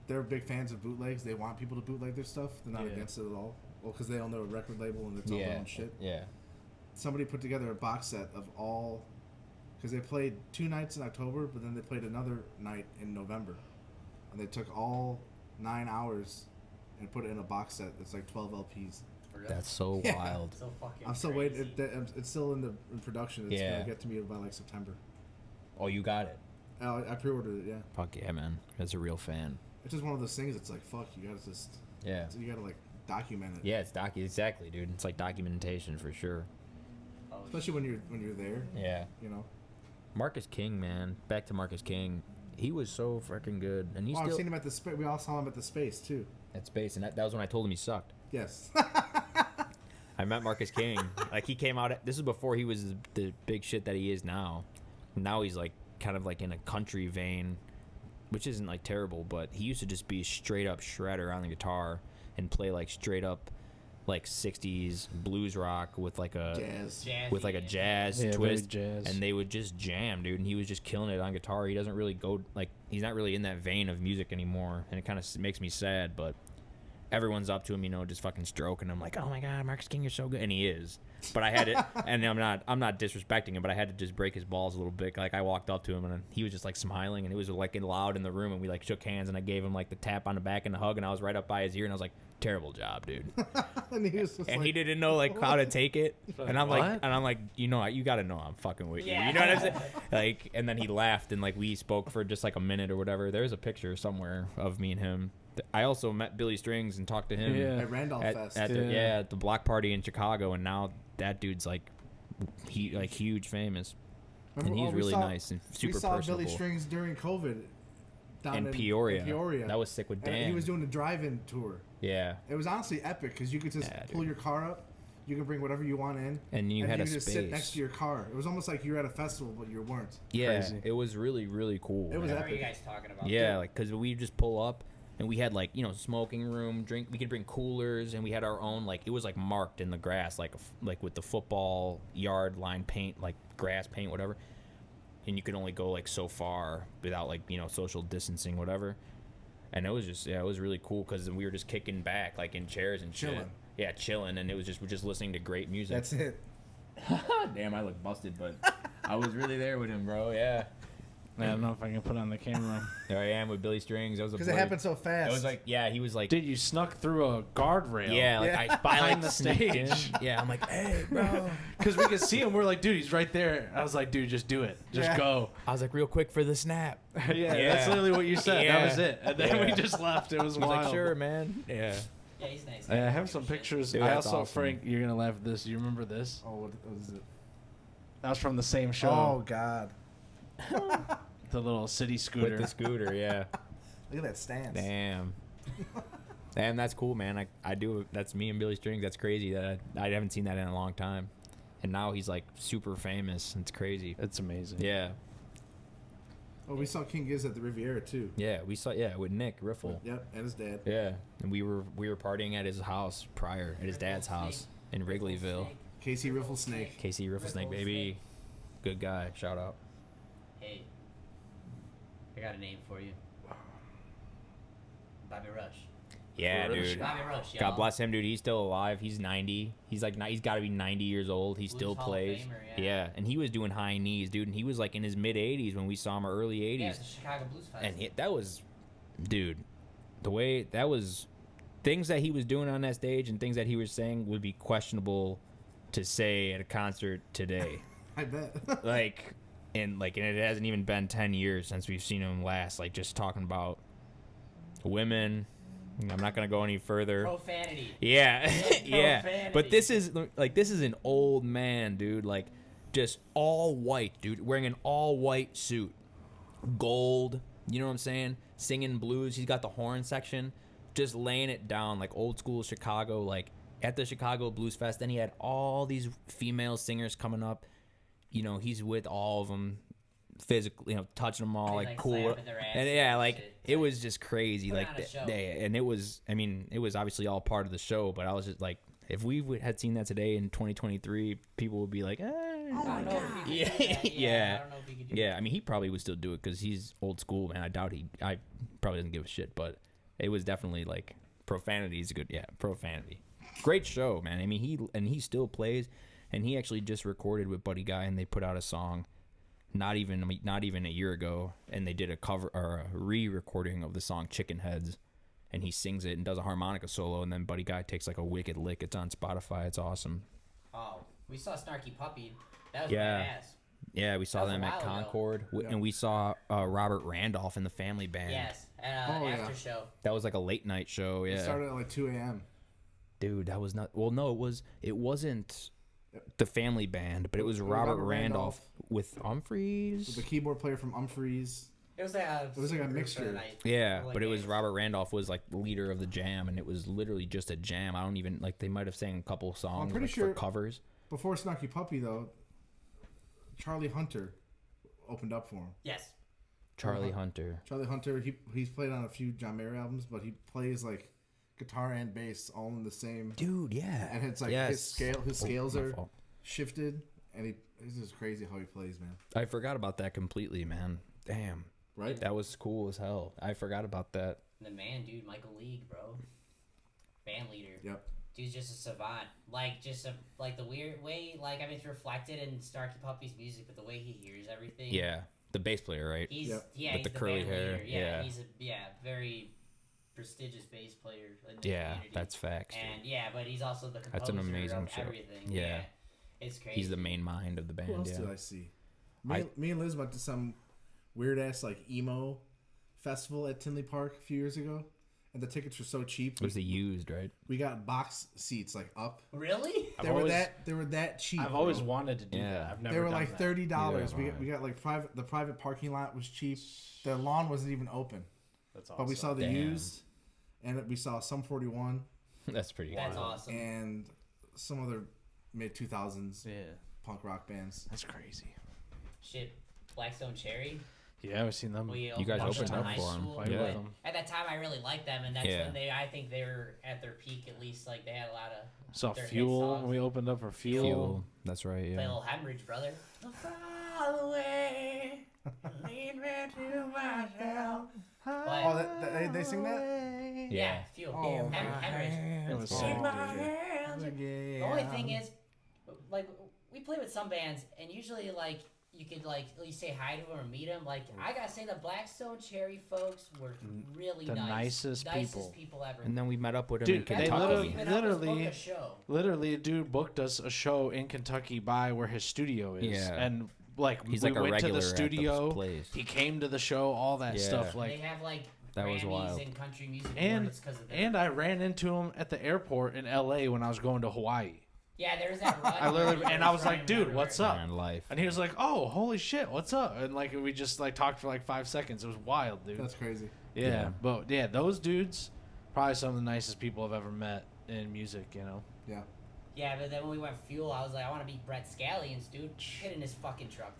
they're big fans of bootlegs, they want people to bootleg their stuff. They're not Yeah. against it at all. Well, because they own their record label and it's all their own shit. Yeah. Somebody put together a box set of all, because they played 2 nights in October, but then they played another night in November, and they took all 9 hours and put it in a box set. It's like 12 LPs. That's so Yeah. wild. So fucking I'm still crazy. waiting. It's still in production. It's Yeah. gonna get to me by like September. Oh, you got it. I pre-ordered it. Yeah, Fuck yeah, man. That's a real fan. it's just one of those things. It's like fuck. You gotta just. Yeah. You gotta like document it. Yeah, it's exactly, dude. It's like documentation for sure. Oh, Especially when you're there. Yeah. You know. Marcus King, man. Back to Marcus King. He was so freaking good, and he's I've still seen him at the space. We all saw him at the space too. at Space, and that was when I told him he sucked. Yes. I met Marcus King. Like, he came out. This is before he was the big shit that he is now. Now he's like kind of like in a country vein, which isn't like terrible. But he used to just be straight up shredder on the guitar and play like straight up like 60s blues rock with like a Jazz. with like a jazz Yeah, twist, very jazz. and they would just jam, dude. And he was just killing it on guitar. He doesn't really go like he's not really in that vein of music anymore, and it kind of makes me sad. But everyone's up to him, just fucking stroking him like, oh my god, Marcus King, you're so good, and he is. But I had it, and I'm not disrespecting him, but I had to just break his balls a little bit. Like I walked up to him, and he was just like smiling, and it was like loud in the room, and we like shook hands, and I gave him like the tap on the back and the hug, and I was right up by his ear, and I was like, terrible job, dude. And he was just And like, he didn't know like how to take it, and I'm What? like, you gotta know I'm fucking with you. Yeah. You know what I'm saying? Like, and then he laughed, and like we spoke for just like a minute or whatever. There's a picture somewhere of me and him. I also met Billy Strings and talked to him Yeah. at Randolph Fest. at the block party in Chicago, and now that dude's like huge famous, Remember, and he's we really saw- nice and super We saw personable. Billy Strings during COVID down in in Peoria. Peoria. That was sick with And Dan. he was doing a drive-in tour. Yeah, It was honestly epic because you could just Yeah, pull dude. your car up, you could bring whatever you want in, and you had you a could just sit next space. to your car. It was almost like you were at a festival, but you weren't. Yeah, Crazy. it was really really cool. It was man. What are you epic. guys talking about? Yeah, like because we just pull up and we had like smoking room, drink. We could bring coolers, and we had our own like it was like marked in the grass, like with the football yard line paint, like grass paint, whatever. And you could only go like so far without like social distancing, whatever. And it was just it was really cool because we were just kicking back like in chairs and shit. Chilling. Yeah, chilling, and it was just we're just listening to great music. That's it. Damn, I look busted, but I was really there with him, bro. Yeah. I don't know if I can put on the camera. There I am with Billy Strings. That was a Because it blur. happened so fast. It was like, yeah, he was like, Dude, you snuck through a guardrail. yeah, like Yeah. I Behind like the sneaked in. stage. Yeah, I'm like, hey, bro. Because we could see him. We're like, dude, he's right there. I was like, dude, just do it. Just Yeah. go. I was like, real quick for the snap. Yeah, Yeah. that's literally what you said. Yeah. That was it. And then we Yeah. just left. It was I was wild. like, sure, man. Yeah. Yeah, he's nice. I have some pictures. Dude, I that's also, awesome. Frank, you're going to laugh at this. You remember this? Oh, what was it? That was from the same show. Oh, God. The little city scooter. With the scooter, yeah. Look at that stance. Damn. Damn, that's cool, man. I do. That's me and Billy Strings. That's crazy. That I haven't seen that in a long time. And now he's like super famous. It's crazy. It's amazing. Yeah. Oh, we saw King Giz at the Riviera, too. Yeah, we saw. Yeah, with Nick Riffle. Yep, and his dad. Yeah, and we were partying at his house prior, at his dad's house in Wrigleyville. Casey Riffle Snake. Casey Rifflesnake, baby. Good guy. Shout out. Hey, I got a name for you. Bobby Rush. Yeah, Rush. dude. Bobby Rush, y'all. God bless him, dude. He's still alive. He's 90. He's like, he's got to be 90 years old. He still Hall of plays. Famer, yeah. Yeah, and he was doing high knees, dude. And he was like in his mid 80s when we saw him, or early 80s. Yeah, it's the Chicago Blues Festival. And that was, dude, the way that was, things that he was doing on that stage and things that he was saying would be questionable to say at a concert today. I bet. And it hasn't even been 10 years since we've seen him last. Like, just talking about women. I'm not gonna go any further. Profanity. Yeah, yeah. Profanity. But this is an old man, dude. Like, just all white, dude, wearing an all white suit, gold. You know what I'm saying? Singing blues. He's got the horn section, just laying it down like old school Chicago, like at the Chicago Blues Fest. Then he had all these female singers coming up. He's with all of them, physically, touching them all, like cool. slapping their asses And yeah, and like shit. it was just crazy. Put Like on a show. and it was. I mean, it was obviously all part of the show, but I was just like, if we had seen that today in 2023, people would be like, I don't know if he Yeah, could do that. yeah. I don't know if he could do yeah. I mean, he probably would still do it because he's old school, man. I doubt I probably doesn't give a shit, but it was definitely like profanity is good. Yeah, profanity. Great show, man. I mean, he still plays, and he actually just recorded with Buddy Guy, and they put out a song. Not even a year ago, and they did a cover or a re-recording of the song "Chicken Heads," and he sings it and does a harmonica solo, and then Buddy Guy takes like a wicked lick. It's on Spotify. It's awesome. Oh, we saw Snarky Puppy. That was Yeah. badass. Yeah, we saw That was them a at while ago. Concord, Yeah. and we saw Robert Randolph in the Family Band. Yes, Oh, yeah. after show. That was like a late night show. It Yeah, started at like 2 a.m. dude, that was not. Well, no, it wasn't the Family Band, but it was Robert Randolph with Humphreys. The keyboard player from Umphreys. It was like a a mixture. Yeah, Like but it was bands. Robert Randolph was like the leader of the jam, and it was literally just a jam. I don't even like they might have sang a couple songs pretty like, sure- for covers. Before Snarky Puppy, though, Charlie Hunter opened up for him. Yes. Charlie Hunter. Charlie Hunter, he's played on a few John Mayer albums, but he plays like guitar and bass all in the same. Dude, yeah. And it's like his scales my are fault. shifted, and it's just crazy how he plays, man. I forgot about that completely, man. Damn. Right? That was cool as hell. I forgot about that. The man, dude, Michael League, bro. Band leader. Yep. Dude's just a savant. Like, the weird way, like, I mean, it's reflected in Starkey Puppy's music, but the way he hears everything. Yeah. The bass player, right? He's, Yep. yeah, With he's the curly band hair, leader. yeah. He's very prestigious bass player in the Yeah, community. that's facts. dude. And, yeah, but he's also the composer That's an amazing of show. everything. Yeah. It's crazy. He's the main mind of the band, Who else yeah. did I see? Me and Liz went to some weird ass like emo festival at Tinley Park a few years ago, and the tickets were so cheap. It was the used, right? We got box seats like up. Really? They were that cheap. I've always bro. wanted to do Yeah. that. I've never They were done like that. $30. Yeah, We got like the private parking lot was cheap. The lawn wasn't even open, That's awesome. but we saw the Damn. used, and we saw some 41 That's pretty That's cool. awesome. and some other mid 2000s Yeah, punk rock bands. that's crazy. Shit. Blackstone Cherry. Yeah, I've seen them. We guys opened opened in up high for 'em. school, Played Yeah. with but them. at that time, I really liked them, and that's Yeah. when I think they were at their peak. At least, like they had a lot of Saw their hit Fuel. songs. We opened up for Fuel. Fuel. That's right, Play a yeah. little Hemorrhage, brother. Fall away, lead me to myself. But, They sing that? yeah, Fuel. Oh, Hemorrhage. It was In so my good. hands. The only thing is, like, we play with some bands, and usually, like, you could, like, you say hi to them or meet them. Like, I gotta say, the Blackstone Cherry folks were really The nice. nicest people. ever. And then we met up with him Dude, in they Kentucky. literally- Even helped us book literally- a show. Literally, a dude booked us a show in Kentucky by where his studio is. Yeah. And, like, He's we like a went to regular the at the studio. place. He came to the show, all that Yeah. stuff. They Like, have, like, That was Grammys wild. and country music and awards because of that. and I ran into him at the airport in LA when I was going to Hawaii. Yeah, there's that run. I literally, where and you're I was like, running dude, everywhere. what's up? Man, life. And he was like, oh, holy shit, what's up? And like we just like talked for like 5 seconds. It was wild, dude. That's crazy. Yeah, Yeah. but yeah, those dudes, probably some of the nicest people I've ever met in music. You know. Yeah. Yeah, but then when we went Fuel, I was like, I want to beat Brett Scallions, dude. Get in his fucking truck.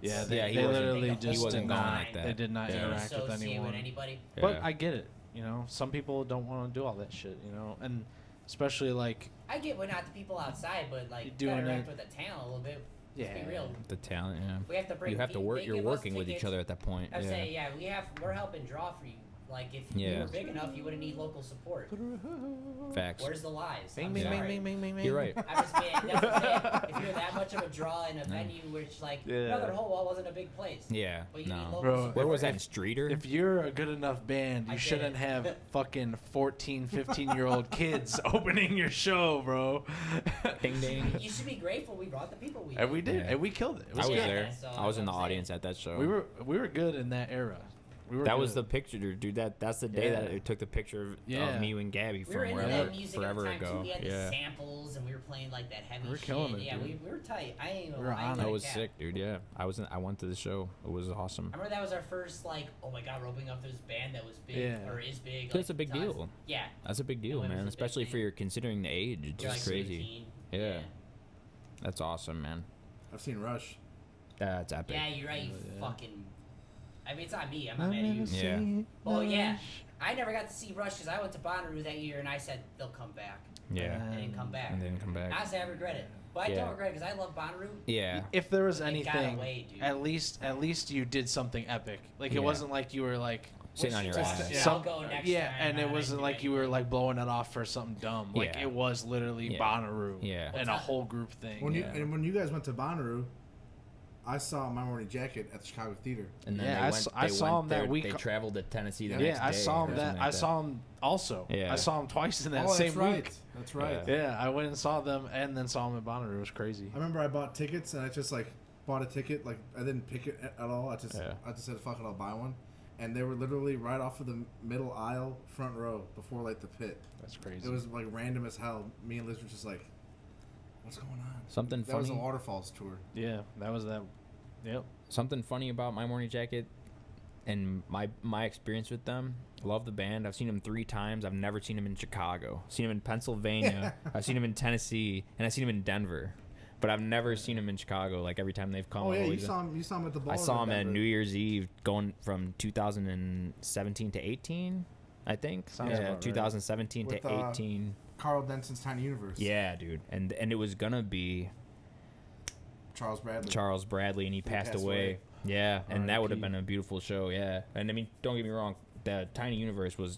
Yeah, the- they, Yeah, he they wasn't- literally the just whole wasn't did going not. like that. They did not Yeah. interact with associate anyone. with anybody. But Yeah. I get it. You know, some people don't want to do all that shit. You know, and especially like I get we're not the people outside, but like You're doing gotta interact it- with the talent a little bit. Let's Yeah. be real. The talent, yeah. We have to bring. You have to people- work. they You're give us working with each tickets. other at that point. I would Yeah. say, yeah, we're helping draw for you. Like if you Yeah. were big enough, you wouldn't need local support. Facts. Where's the lies? bing, I'm bing, sorry. bing, bing, bing, bing. You're right. I'm just saying, that's what I'm saying. If you're that much of a draw in a venue, which like Yeah. Northern Hopewell wasn't a big place. Yeah. But you need No. local Bro, support. Where was that in Streeter? If you're a good enough band, I you get shouldn't it. have fucking 14, 15-year-old kids opening your show, bro. Ding ding. You should be grateful we brought the people we And we did, Yeah. and we killed it. It I was was Yeah, good. there. so I was in the that's what I'm audience at that show. We were good in that era. We were That was good. the picture, dude. That's the day that Yeah. it took the picture of Yeah. me and Gabby We were from into wherever, that music forever at the time ago. too. We had the Yeah. samples and we were playing like that heavy We were shit. killing it, Yeah, dude. we were tight. I ain't. We were I ain't on it. That gonna was cap. sick, dude. Yeah, I went to the show. It was awesome. I remember that was our first like, oh my god, we're opening up this band that was big Yeah. or is big. That's like, a big to us. deal. Yeah. That's a big deal, it was a man. big Especially for thing. your considering the age. It's You're, just like, crazy. 17. Yeah. That's awesome, man. I've seen Rush. That's epic. Yeah, you're right. You Yeah. fucking. I mean, it's not me. I'm not mad at you. Yeah. Well, yeah. I never got to see Rush because I went to Bonnaroo that year and I said they'll come back. Yeah. They didn't come back. And they didn't come back. Honestly, I regret it, but I Yeah. don't regret it because I love Bonnaroo. Yeah. If there was It got anything, away, dude. at least you did something epic. Like Yeah. it wasn't like you were like Sitting on your Just- ass. yeah. some- I'll go next yeah, time, and it I wasn't do like you were like blowing it off for something dumb. Like Yeah. it was literally Yeah. Bonnaroo, Yeah. and a whole group thing. When yeah. when you guys went to Bonnaroo, I saw My Morning Jacket at the Chicago Theater. And then Yeah, they I went, s- I they saw went him that there- week. They traveled to Tennessee the Yeah. next yeah, I day saw or him that. something I like saw him also. Yeah. I saw him twice in that Oh, same that's right. week. That's right. Yeah. Yeah, I went and saw them, and then saw him at Bonnaroo. It was crazy. I remember I bought tickets and I just like bought a ticket. Like I didn't pick it at all. I just said fuck it, I'll buy one. And they were literally right off of the middle aisle, front row, before like the pit. That's crazy. It was like random as hell. Me and Liz were just like, "What's going on?" Something That was a funny. Waterfalls tour. yeah, that was that. Yep. Something funny about My Morning Jacket and my experience with them. Love the band. I've seen them 3 times. I've never seen them in Chicago. Seen them in Pennsylvania. I've seen them in Tennessee, and I've seen them in Denver. But I've never seen them in Chicago. Like every time they've come. Oh I've yeah, you always been- saw him. You saw him at the ball. I saw them at New Year's Eve, going from 2017 to 18. I think. Sounds Yeah, about right. 2017 With, to 18. Carl Denson's Tiny Universe. Yeah, dude. And it was gonna be Charles Bradley. and he passed away. Yeah, and that would have been a beautiful show. Yeah, and I mean, don't get me wrong, the Tiny Universe was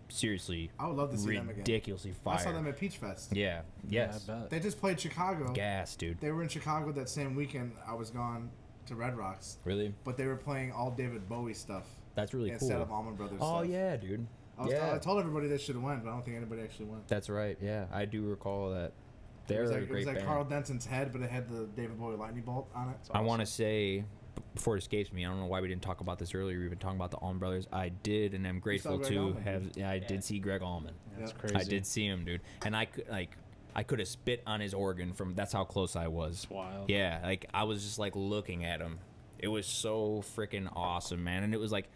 seriously I would love to see them again. ridiculously fire. I saw them at Peach Fest. Yeah. Yes. Yeah, I bet. They just played Chicago. Gas, dude. They were in Chicago that same weekend. I was gone to Red Rocks, Really? but they were playing all David Bowie stuff That's really cool. instead of Allman Brothers Oh stuff. yeah, dude. I told everybody they should have went, but I don't think anybody actually went. That's right. Yeah, I do recall that. They're It a was great like band. Carl Denson's head, but it had the David Bowie lightning bolt on it. I want to say, before it escapes me, I don't know why we didn't talk about this earlier. We've been talking about the Allman Brothers. I did, and I'm grateful Greg to Allman, have. dude. Yeah, I did see Greg Allman. That's Yep. crazy. I did see him, dude, and I could have spit on his organ from. That's how close I was. It's wild. Yeah, like I was just like looking at him. It was so freaking awesome, man, and it was like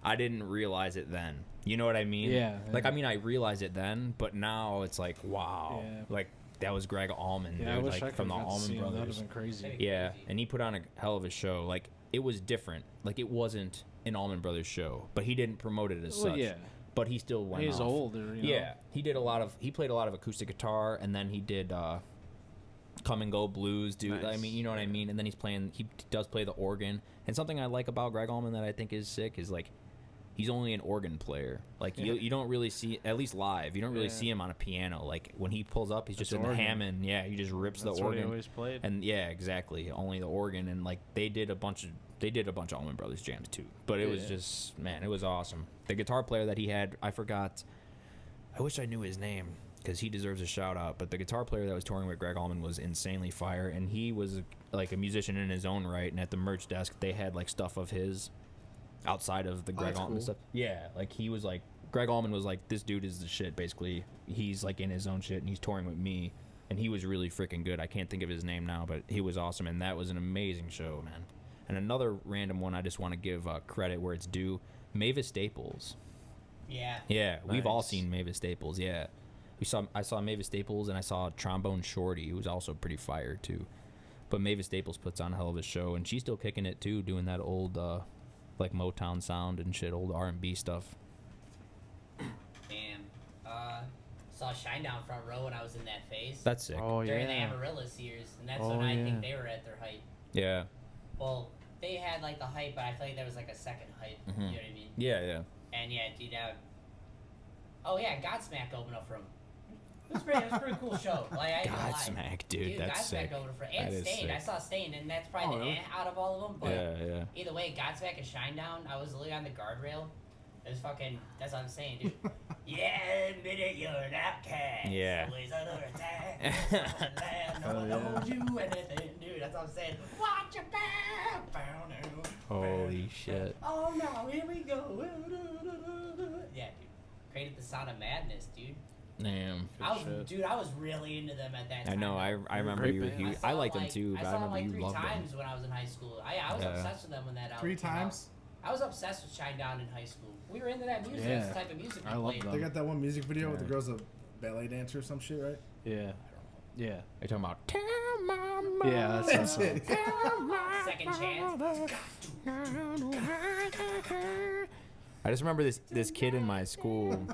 I didn't realize it then. You know what I mean? Yeah, Like yeah. I mean, I realized it then, but now it's like wow, Yeah. like that was Greg Allman, Yeah, I dude, wish like I could from the have got to Allman see him. That would Brothers. have been crazy. Yeah, and he put on a hell of a show. Like it was different. Like it wasn't an Allman Brothers show, but he didn't promote it as Well, such. yeah. But he still went. He's off. older, you know? Yeah, he did a lot of. He played a lot of acoustic guitar, and then he did come and go blues, dude. I Nice. mean, you know what I mean. And then he's playing. He does play the organ. And something I like about Greg Allman that I think is sick is like. He's only an organ player. Like you don't really see, at least live, you don't really Yeah. see him on a piano. Like when he pulls up, he's just It's in the organ. Hammond. Yeah, he just rips That's the what he organ. always played. And yeah, exactly, only the organ. And like they did a bunch of Allman Brothers jams too. But it was Yeah. just, man, it was awesome. The guitar player that he had, I forgot. I wish I knew his name because he deserves a shout out. But the guitar player that was touring with Greg Allman was insanely fire, and he was like a musician in his own right. And at the merch desk, they had like stuff of his. Outside of the Greg that's Allman cool. stuff. Yeah, like he was like Greg Allman was like, this dude is the shit, basically. He's like in his own shit and he's touring with me. And he was really freaking good. I can't think of his name now, but he was awesome, and that was an amazing show, man. And another random one I just want to give credit where it's due. Mavis Staples. Yeah. Yeah, we've all Nice. seen Mavis Staples, yeah. I saw Mavis Staples and I saw Trombone Shorty, who was also pretty fire too. But Mavis Staples puts on a hell of a show, and she's still kicking it too, doing that old like Motown sound and shit, old R&B stuff. Damn. Saw Shinedown front row when I was in that phase. That's sick. Oh, during the yeah. Amaryllis years, and that's Oh, when I yeah. think they were at their height. Yeah. Well, they had like the hype, but I feel like there was like a second hype. Mhm. You know what I mean? Yeah, yeah. And yeah, dude. Oh yeah, Godsmack opened up for him. It was a pretty cool show. Like I ain't gonna lie. Godsmack, dude, that's Godsmack sick. opened up for That and is Stain. I sick. saw Stain, and that's probably Oh, the really? out of all of them. But Yeah, yeah. either way, Godsmack and Shinedown. I was literally on the guardrail. It was fucking. That's what I'm saying, dude. Yeah, admit you're an outcast. Yeah. Always under attack. No one knows you anything, dude. That's what I'm saying. Watch your back. Holy shit. Oh no, here we go. Yeah, dude. Created the sound of madness, dude. Damn. I was really into them at that I time. know, I remember great you. band. you saw I liked them like- too, but I saw them remember like you three loved them. times when I was in high school. I was Yeah. obsessed with them when that album 3 came out. times? I was obsessed with Shinedown in high school. We were into that music. Yeah. That's the type of music we I love played. them. They got that one music video with the Yeah. girl's a ballet dancer or some shit, right? Yeah. Yeah. Are you talking about Tell My Mama? Yeah, that's that song. Tell my Second Chance. mother. I just remember this kid in my school,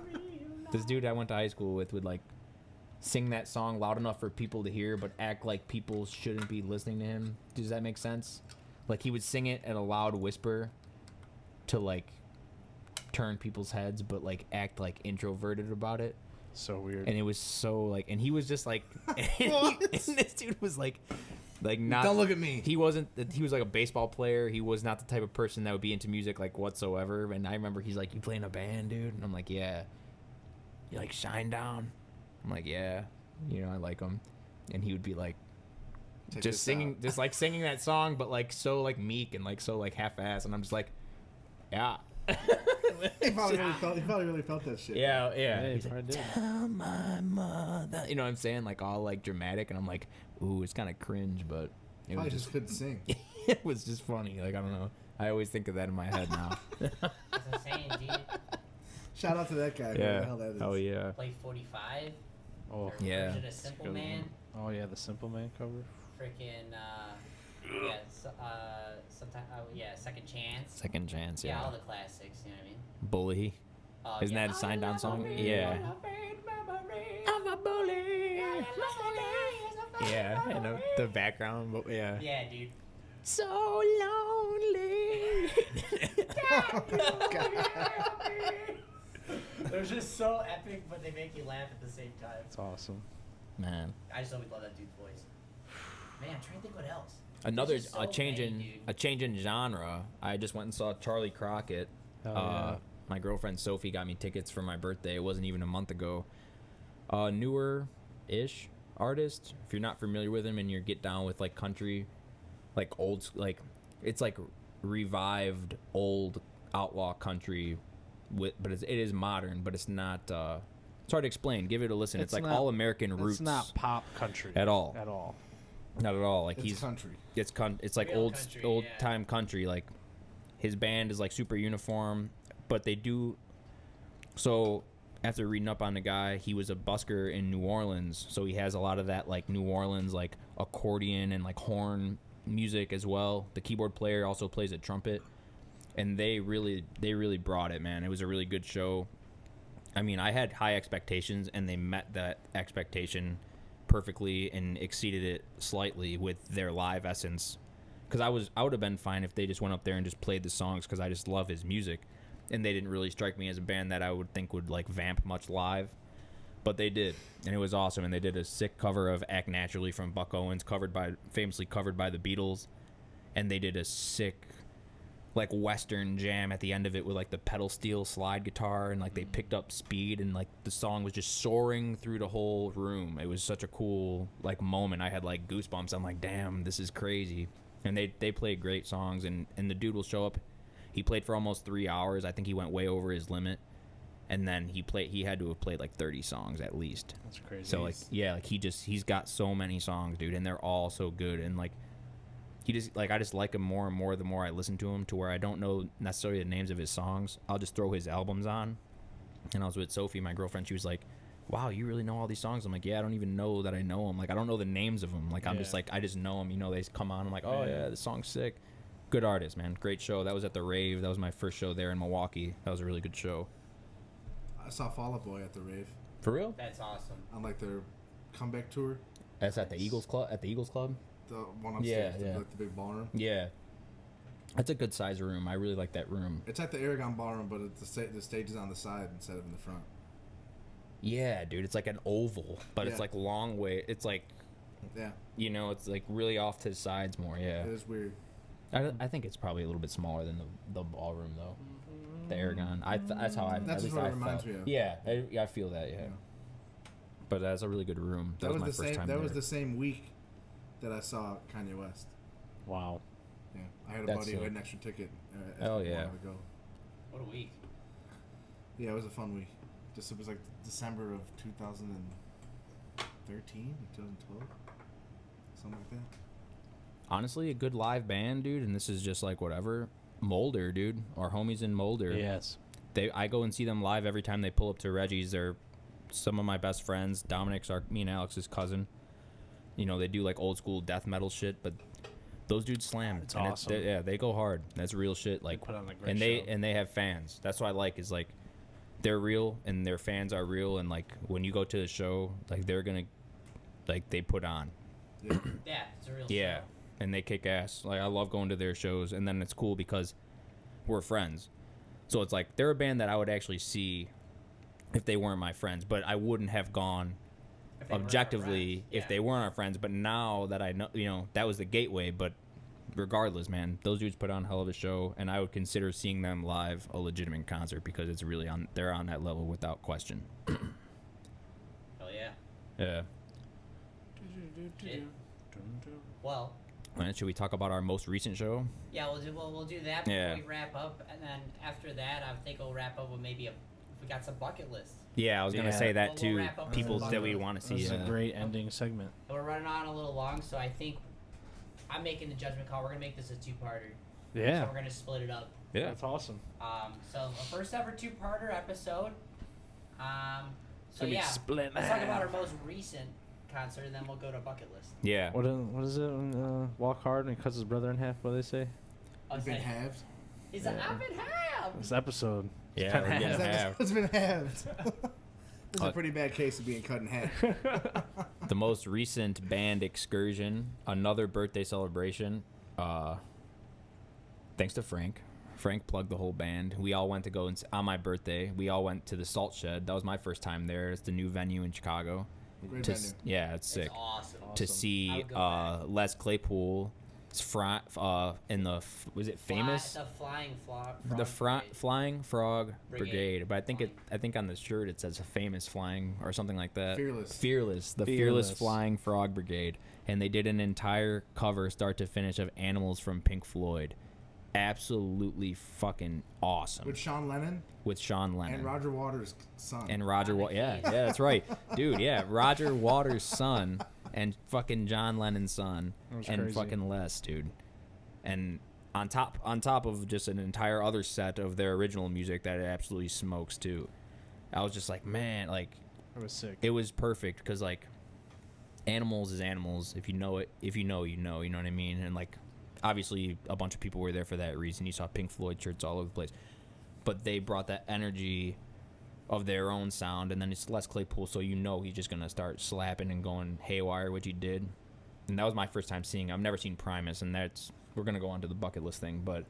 this dude I went to high school with would like sing that song loud enough for people to hear, but act like people shouldn't be listening to him. Does that make sense? Like he would sing it at a loud whisper to like turn people's heads, but like act like introverted about it. So weird. And it was so like, and he was just like, What? and this dude was like not. Don't look at me. He wasn't. He was like a baseball player. He was not the type of person that would be into music like whatsoever. And I remember he's like, "You play in a band, dude?" And I'm like, "Yeah." You like Shinedown? I'm like, "Yeah." You know, I like him. And he would be like, Check just this singing, out. just like singing that song, but like so like meek and like so like half-assed. And I'm just like, "Yeah." He probably really felt that shit. Yeah, yeah. Yeah, he He's like, probably did. Tell my mother. You know what I'm saying? Like all like dramatic, and I'm like, ooh, it's kind of cringe, but it Probably was just just couldn't sing. it was just funny. Like I don't know. I always think of that in my head now. That's what I'm saying, dude. Shout out to that guy. Who the hell that is. Oh yeah. Play 45. Oh. Or Yeah. version of That's a Simple good Man. one. Oh yeah, the Simple Man cover. Freaking, sometime, yeah, Second Chance. Second Chance. Yeah, Yeah. all the classics, you know what I mean? Bully. Isn't that a Sign Down song? Yeah. Yeah, and the background, but yeah. Yeah, dude. So lonely. They're just so epic, but they make you laugh at the same time. It's awesome. Man. I just always love that dude's voice. Man, I'm trying to think what else. Another There's just so change many, in dude. a change in genre. I just went and saw Charlie Crockett. Oh, yeah. My girlfriend Sophie got me tickets for my birthday. It wasn't even a month ago. Newer-ish artist. If you're not familiar with him and you get down with like country, like old, like it's like revived old outlaw country, but it is modern, but it's not. It's hard to explain. Give it a listen. It's like not- all American roots. It's not pop country At all. At all. Not at all. Like It's he's country. it's like Real old country, old yeah. time country. Like his band is like super uniform, but they do. So after reading up on the guy, he was a busker in New Orleans, so he has a lot of that like New Orleans like accordion and like horn music as well. The keyboard player also plays a trumpet, and they really brought it, man. It was a really good show. I mean, I had high expectations, and they met that expectation perfectly and exceeded it slightly with their live essence. Because I would have been fine if they just went up there and just played the songs, because I just love his music, and they didn't really strike me as a band that I would think would like vamp much live, but they did, and it was awesome. And they did a sick cover of "Act Naturally" from Buck Owens, famously covered by the Beatles, and they did a sick like western jam at the end of it with like the pedal steel slide guitar, and like they picked up speed, and like the song was just soaring through the whole room. It was such a cool like moment. I had like goosebumps. I'm like, damn, this is crazy. And they played great songs, and the dude will show up. He played for almost 3 hours. I think he went way over his limit, and then he had to have played like 30 songs at least. That's crazy. So like yeah, like he's got so many songs, dude, and they're all so good. And like I just like him more and more the more I listen to him, to where I don't know necessarily the names of his songs. I'll just throw his albums on. And I was with Sophie, my girlfriend. She was like, wow, you really know all these songs? I'm like, yeah, I don't even know that I know them. Like, I don't know the names of them. Like, I'm just like, I just know them. You know, they come on. I'm like, oh, yeah, this song's sick. Good artist, man. Great show. That was at the Rave. That was my first show there in Milwaukee. That was a really good show. I saw Fall Out Boy at the rave For real? That's awesome. on like their comeback tour. That's at the Eagles Club? At the Eagles Club? The one upstairs, Yeah. like the big ballroom. Yeah. That's a good size room. I really like that room. It's at the Aragon Ballroom, but the stage is on the side instead of in the front. Yeah, dude. It's like an oval, but it's Yeah. like long way. It's like, Yeah, you know, it's like really off to the sides more. Yeah. it is weird. I think it's probably a little bit smaller than the ballroom though. The Aragon. That's how I. That's at just least what it I reminds felt. me of. Yeah, I feel that. Yeah. But that's a really good room. That was my the first same. time That there. was the same week that I saw Kanye West. Wow. Yeah, I had a That's buddy who sick. had an extra ticket. Hell yeah. wanted to go. What a week. Yeah, it was a fun week. It was like December of 2013, 2012, something like that. Honestly, a good live band, dude. And this is just like whatever. Mulder, dude. Our homies in Mulder. Yes. I go and see them live every time they pull up to Reggie's. They're some of my best friends. Dominic's me and Alex's cousin. You know, they do like old school death metal shit, but those dudes slam. It's And awesome. they go hard. That's real shit. Like, put on a great and show. they have fans. That's what I like, is like they're real and their fans are real. And like when you go to the show, like they're gonna, like they put on. Yeah. Yeah, it's a real Yeah, show. and they kick ass. Like I love going to their shows, and then it's cool because we're friends. So it's like they're a band that I would actually see if they weren't my friends, but I wouldn't have gone If they weren't our objectively friends. if Yeah. they weren't our friends. But now that I know, you know, that was the gateway. But regardless, man, those dudes put on a hell of a show, and I would consider seeing them live a legitimate concert because it's really they're on that level without question. Hell yeah. Yeah. It- well, And should we talk about our most recent show? yeah, we'll do that before Yeah. we wrap up, and then after that, I think we'll wrap up with maybe if we got some bucket lists. Yeah, I was gonna Yeah. say that We'll too. wrap up with People some that we bucket want to lists. see. This is Yeah. a great ending segment. And we're running on a little long, so I think I'm making the judgment call. We're gonna make this a two-parter. So Yeah. we're gonna split it up. Yeah. That's awesome. So a first ever two-parter episode. So gonna be yeah, split in let's talk about our half. most recent concert, and then we'll go to bucket list. Yeah. What is it? Walk hard and cuts his brother in half. What do they say? I'll You've been say- halved. He's like, I've been halved. This episode. Yeah, we're getting half. It's been halved. This is a pretty bad case of being cut in half. The most recent band excursion, another birthday celebration. Thanks to Frank. Frank plugged the whole band. We all went to go on my birthday. We all went to the Salt Shed. That was my first time there. It's the new venue in Chicago. Great venue. Yeah, it's sick. It's awesome. To I see would go back. Les Claypool in the was it famous The Flying Frog. the Flying Frog Brigade. Brigade, but I think on the shirt it says a famous flying or something like that. Fearless. The Fearless Flying Frog Brigade, and they did an entire cover start to finish of Animals from Pink Floyd. Absolutely fucking awesome. With Sean Lennon And Roger Waters' son. yeah, that's right, dude. Yeah, Roger Waters' son and fucking John Lennon's son and crazy. fucking Les, dude. And on top of just an entire other set of their original music that absolutely smokes too. I was just like, man, like It was sick. it was perfect because like Animals is Animals. If you know it, you know what I mean? And like obviously a bunch of people were there for that reason. You saw Pink Floyd shirts all over the place. But they brought that energy of their own sound, and then it's Les Claypool, so you know he's just going to start slapping and going haywire, which he did. And that was my first time seeing him. I've never seen Primus, and we're going to go on to the bucket list thing, but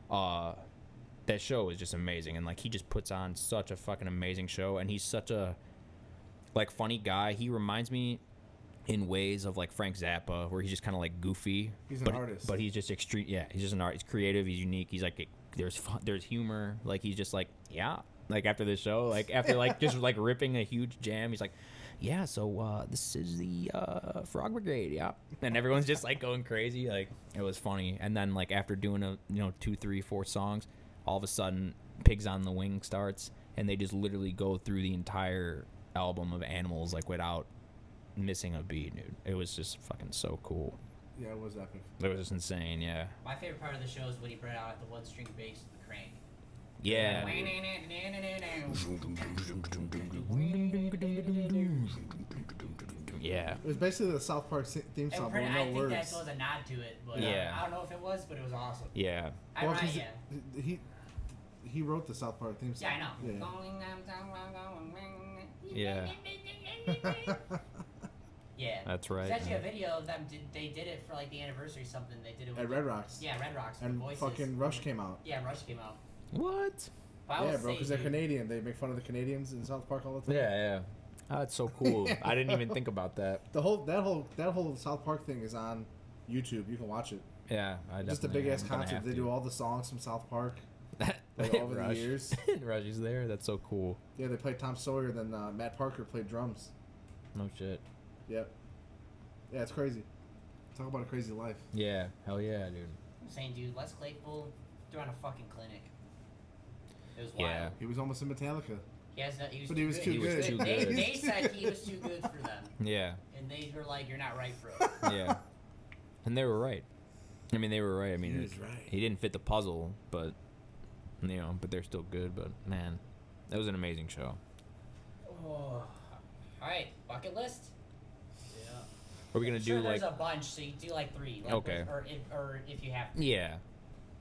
that show is just amazing, and like he just puts on such a fucking amazing show, and he's such a like funny guy. He reminds me in ways of like Frank Zappa, where he's just kind of like goofy. He's an artist. But he's just extreme. Yeah, he's just an art. He's creative. He's unique. He's like there's humor. Like he's just like like after the show, like after like just like ripping a huge jam, he's like, yeah. So this is the Frog Brigade, yeah. And everyone's just like going crazy. Like it was funny. And then like after doing 2, 3, 4 songs, all of a sudden Pigs on the Wing starts, and they just literally go through the entire album of Animals like without missing a beat, dude. It was just fucking so cool. Yeah, it was epic. It was just insane, yeah. My favorite part of the show is when he brought out the one string bass with the crank. Yeah. Yeah. It was basically the South Park theme song, but with I no think words. that was a nod to it, but Yeah. I don't know if it was, but it was awesome. Yeah. Well, 'cause he wrote the South Park theme song. Yeah, I know. Yeah. Yeah. That's right. There's actually a video of them. They did it for like the anniversary or something. They did it with At Red Rocks. Yeah, Red Rocks. with And voices. fucking Rush came out. Yeah, Rush came out. What? But I Yeah, will bro, say, because they're dude, Canadian. They make fun of the Canadians in South Park all the time. Yeah. Oh, that's so cool. I didn't even think about that. That whole South Park thing is on YouTube. You can watch it. Yeah, I Just a definitely big ass am gonna concert. have They to. do all the songs from South Park like, over the Rush. years. Rush is there. That's so cool. Yeah, they played Tom Sawyer. Then Matt Parker played drums. No shit. Yep. Yeah, it's crazy. Talk about a crazy life. Yeah. Hell yeah, dude. I'm saying, dude, Les Claypool threw on a fucking clinic. It was wild. Yeah. He was almost in Metallica. But he was too too He was good. too They good. said he was too good for them, Yeah. and they were like, "You're not right for us." Yeah. And they were right. I mean, they were right. I mean, He was right. he didn't fit the puzzle, but but they're still good. But man, that was an amazing show. Oh. All right, bucket list. Yeah. Are we gonna Sure, do like? there's a bunch, so you do like 3. Like, Okay. Or if you have. To. Yeah.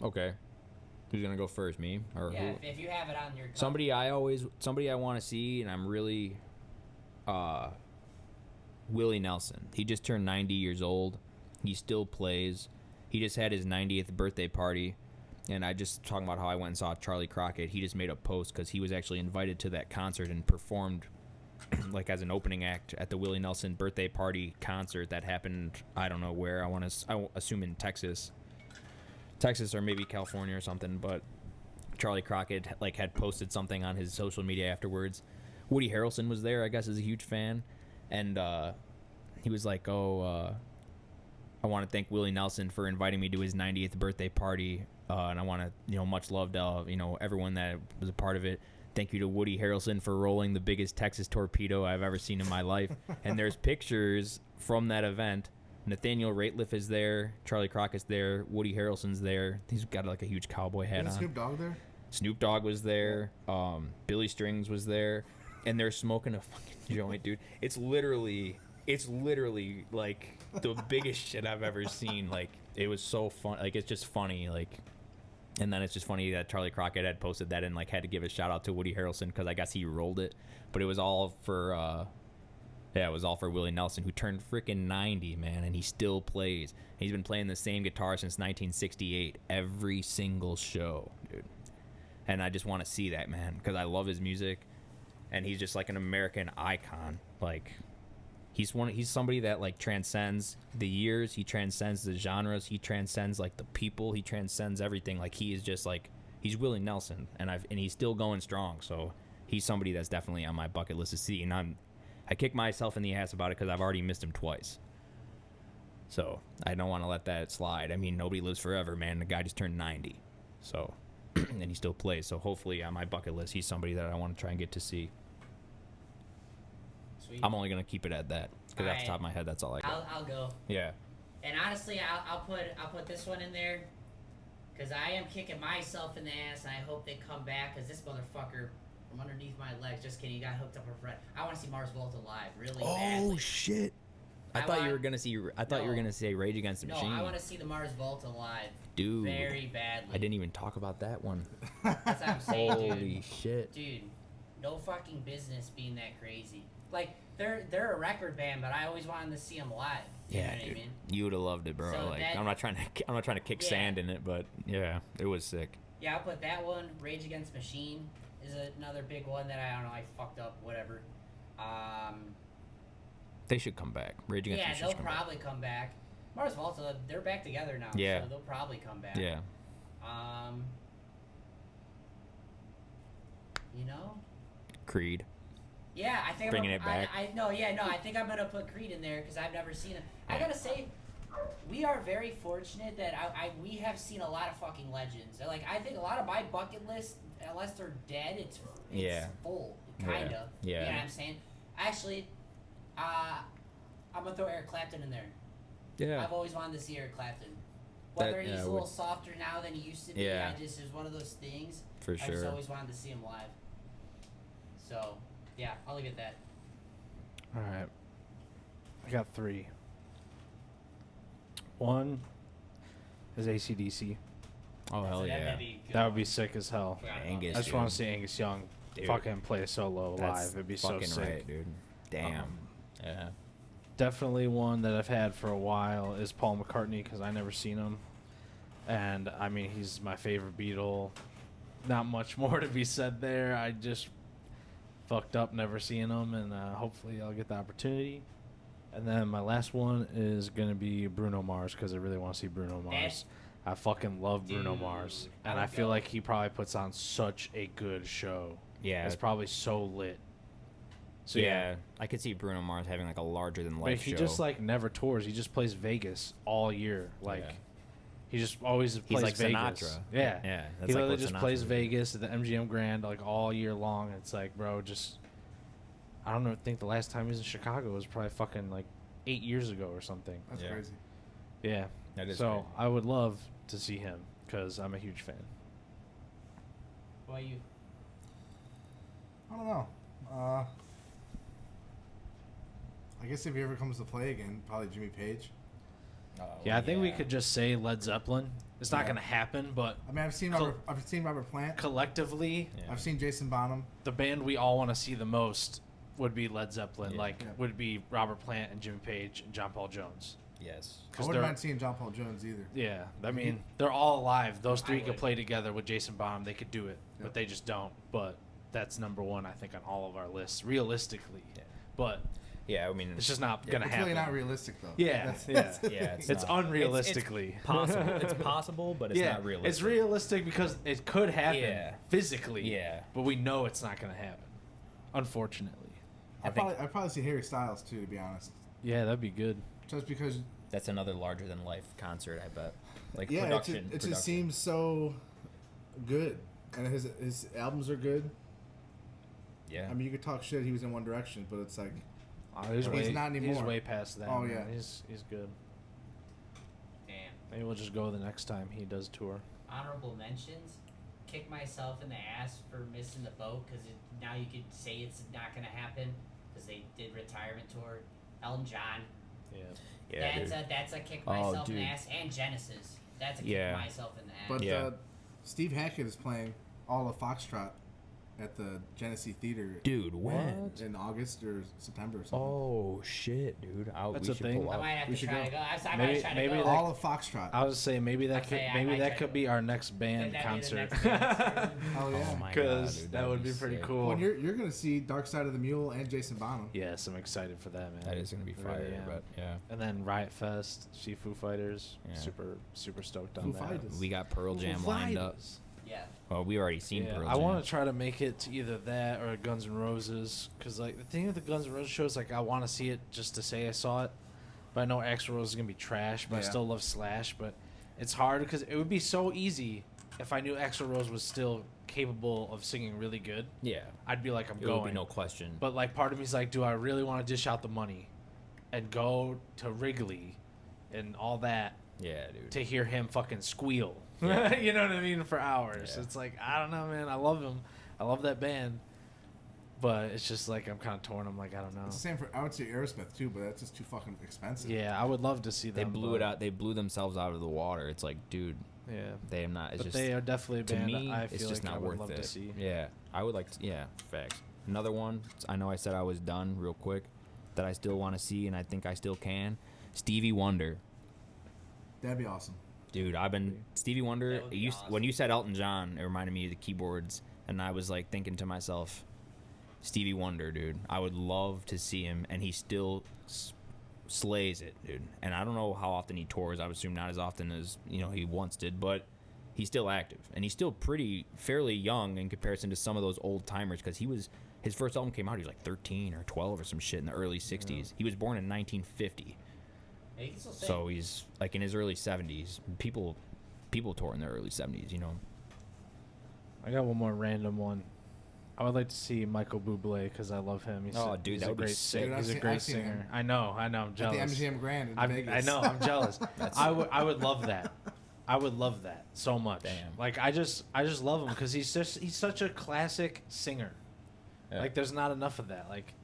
Okay. Who's gonna go first? Me or Yeah, who? if you have it on your. Somebody I want to see, and I'm really, Willie Nelson. He just turned 90 years old. He still plays. He just had his 90th birthday party, and I just talking about how I went and saw Charlie Crockett. He just made a post because he was actually invited to that concert and performed, like as an opening act at the Willie Nelson birthday party concert that happened. I don't know where. I assume in Texas or maybe California or something, but Charlie Crockett had posted something on his social media afterwards. Woody Harrelson was there, I guess, is a huge fan, and he was like, I want to thank Willie Nelson for inviting me to his 90th birthday party, and I want to, much love to, everyone that was a part of it. Thank you to Woody Harrelson for rolling the biggest Texas torpedo I've ever seen in my life. And there's pictures from that event. Nathaniel Rateliff is there. Charlie Crockett's there. Woody Harrelson's there. He's got like a huge cowboy hat Isn't on. Snoop Dogg there? Snoop Dogg was there. Billy Strings was there, and they're smoking a fucking joint, dude. It's literally like the biggest shit I've ever seen. Like it was so fun. Like it's just funny. Like And then it's just funny that Charlie Crockett had posted that and like had to give a shout out to Woody Harrelson because I guess he rolled it, but it was all for it was all for Willie Nelson, who turned freaking 90, man, and he still plays. He's been playing the same guitar since 1968, every single show, dude. And I just want to see that, man, because I love his music, and he's just like an American icon. Like, he's somebody that like transcends the years, he transcends the genres, he transcends like the people, he transcends everything. Like, he is just like, he's Willie Nelson, and he's still going strong. So he's somebody that's definitely on my bucket list to see, and I kick myself in the ass about it because I've already missed him twice. So I don't want to let that slide. I mean, nobody lives forever, man. The guy just turned 90. So, and he still plays. So hopefully on my bucket list, he's somebody that I want to try and get to see. Sweet. I'm only going to keep it at that because off the top of my head, that's all I got. I'll go. Yeah. And honestly, I'll put this one in there because I am kicking myself in the ass, and I hope they come back because this motherfucker from underneath my legs. Just kidding, he got hooked up with Fred. I want to see Mars Volta live, really badly. Oh shit! I thought you were gonna see. I thought you were gonna say Rage Against the Machine. No, I want to see the Mars Volta live, dude. very badly. I didn't even talk about that one. That's what I'm saying, dude. Holy shit, dude! No fucking business being that crazy. Like they're a record band, but I always wanted to see them live. You know what dude. I mean? You would have loved it, bro. So like that, I'm not trying to kick sand in it, but yeah, it was sick. Yeah, I'll put that one. Rage Against Machine is another big one that I don't know. I fucked up. Whatever. They should come back. Rage Against the Machine. Yeah, they'll probably come back. Mars Volta, they're back together now. Yeah. So they'll probably come back. Yeah. You know. Creed. Yeah, I think Bringing it back. I think I'm gonna put Creed in there because I've never seen it. I gotta say, we are very fortunate that we have seen a lot of fucking legends. Like, I think a lot of my bucket list, unless they're dead, it's full, kinda. Yeah. You know what I'm saying? Actually, I'm gonna throw Eric Clapton in there. Yeah. I've always wanted to see Eric Clapton. Whether he's a little softer now than he used to be, it's one of those things. For sure. I just always wanted to see him live. So, yeah, I'll leave it at that. All right. I got 3. One is AC/DC. Oh hell yeah! That would be sick as hell. Angus. I just want to see Angus Young fucking play solo live. It'd be so sick. Right, dude. Damn. Yeah. Definitely one that I've had for a while is Paul McCartney because I never seen him, and I mean he's my favorite Beatle. Not much more to be said there. I just fucked up never seeing him, and hopefully I'll get the opportunity. And then my last one is gonna be Bruno Mars because I really want to see Bruno Mars. I fucking love Bruno Mars, and I feel like he probably puts on such a good show. Yeah. It's probably so lit. So yeah, I could see Bruno Mars having like a larger than but life if he show. just like never tours, he just plays Vegas all year. Like he just always plays like Vegas. Sinatra. Yeah, Yeah, that's he like literally what just Sinatra plays would do. Vegas at the MGM Grand like all year long. It's like, bro, just I don't know. Think the last time he was in Chicago was probably fucking like 8 years ago or something. That's crazy. Yeah, That is so crazy. I would love to see him because I'm a huge fan. Why you? I don't know. I guess if he ever comes to play again, probably Jimmy Page. Yeah, I think we could just say Led Zeppelin. It's not gonna happen, but I mean, I've seen Robert Plant. collectively, Yeah. I've seen Jason Bonham. the band we all want to see the most would be Led Zeppelin. Yeah. Like, would be Robert Plant and Jimmy Page and John Paul Jones. Yes. I wouldn't mind seeing John Paul Jones either. Yeah, I mean, they're all alive. Those three could play together with Jason Bonham. They could do it, but they just don't. But that's number one, I think, on all of our lists, realistically. Yeah. But Yeah, I mean, it's just not gonna It's happen. really not realistic though. Yeah, yeah. yeah, It's not. unrealistically It's possible. It's possible, but it's not realistic. It's realistic because it could happen physically. Yeah. But we know it's not going to happen. Unfortunately. I'd probably see Harry Styles too, to be honest. Yeah, that'd be good. Just because. That's another larger than life concert, I bet. Like Yeah, production. it just seems so good, and his albums are good. Yeah. I mean, you could talk shit. He was in One Direction, but it's like. He's not anymore. He's way past that. Oh, man. yeah. He's good. Damn. Maybe we'll just go the next time he does tour. Honorable mentions. Kick myself in the ass for missing the boat because now you could say it's not gonna happen because they did retirement tour. Elton John. Yeah. Yeah, that's a kick Oh, myself in the dude. ass, and Genesis. That's a kick Yeah. myself in the ass. But Yeah. Steve Hackett is playing all of Foxtrot at the Genesee Theater. Dude, what? In August or September or something. Oh shit, dude! That's we a should thing. pull I up. might have We to should try go. to go. I Maybe- might try to maybe go. that- All of Foxtrot. I was saying maybe that could I maybe might that try could to be go. our next band That'd be the concert. next concert. Oh yeah. Oh my god, Because dude, that that'd would be pretty sick. cool. Well, you're gonna see Dark Side of the Mule and Jason Bonham. Yes, I'm excited for that, man. That is gonna be I fire, really am. but yeah. And then Riot Fest, see Foo Fighters. Yeah. Super stoked on Foo that. Fighters. We got Pearl Jam lined up. Yeah. Well, we already seen Yeah, Pearl I Jam. want to try to make it to either that or Guns N' Roses, because like the thing with the Guns N' Roses show is like I want to see it just to say I saw it, but I know Axl Rose is gonna be trash, but I Yeah. still love Slash. But it's hard because it would be so easy if I knew Axl Rose was still capable of singing really good. Yeah, I'd be like, I'm it going. would be no question. But like part of me's like, do I really want to dish out the money and go to Wrigley and all that yeah, dude. to hear him fucking squeal? Yeah. You know what I mean? For hours. Yeah. It's like, I don't know, man. I love him. I love that band. But it's just like I'm kind of torn. I'm like, I don't know. It's the same for I would say Aerosmith too, but that's just too fucking expensive. Yeah, I would love to see They them. blew but- it out. They blew themselves out of the water. It's like, dude, Yeah. they am not. It's But just they are definitely a to band me, I it's feel just like I not would worth love it. to see. Yeah, I would like to. Yeah, facts. Another one. I know I said I was done real quick. That I still want to see, and I think I still can. Stevie Wonder. That'd be awesome. Dude, I've been Stevie Wonder. That would be You, awesome. When you said Elton John, it reminded me of the keyboards, and I was like thinking to myself, Stevie Wonder, dude. I would love to see him, and he still slays it, dude. And I don't know how often he tours. I would assume not as often as he once did, but he's still active, and he's still fairly young in comparison to some of those old timers. Because his first album came out, he was like 13 or 12 or some shit in the early 60s. Yeah. He was born in 1950. Yeah, you can still sing. So he's like in his early 70s. People tour in their early 70s, I got one more random one. I would like to see Michael Bublé because I love him. He's Oh, a, dude, he's that a would be great sick. singer. Dude, He's a I've great seen singer. him. I know. I'm At jealous. the MGM Grand in I Vegas. know. I'm jealous. I would love that. I would love that so much. Damn. Like I just love him because he's such a classic singer. Yeah. Like there's not enough of that. Like,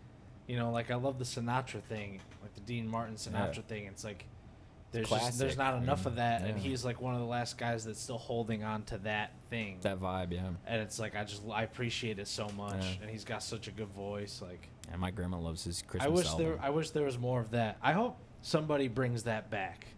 like I love the Sinatra thing, like the Dean Martin Sinatra Yeah. thing. It's like there's Classic, not enough and- of that, and yeah. he's like one of the last guys that's still holding on to that thing. That vibe, yeah. And it's like I appreciate it so much, Yeah. and he's got such a good voice. Like And my grandma loves his I Christmas wish album. there was more of that. I hope somebody brings that back.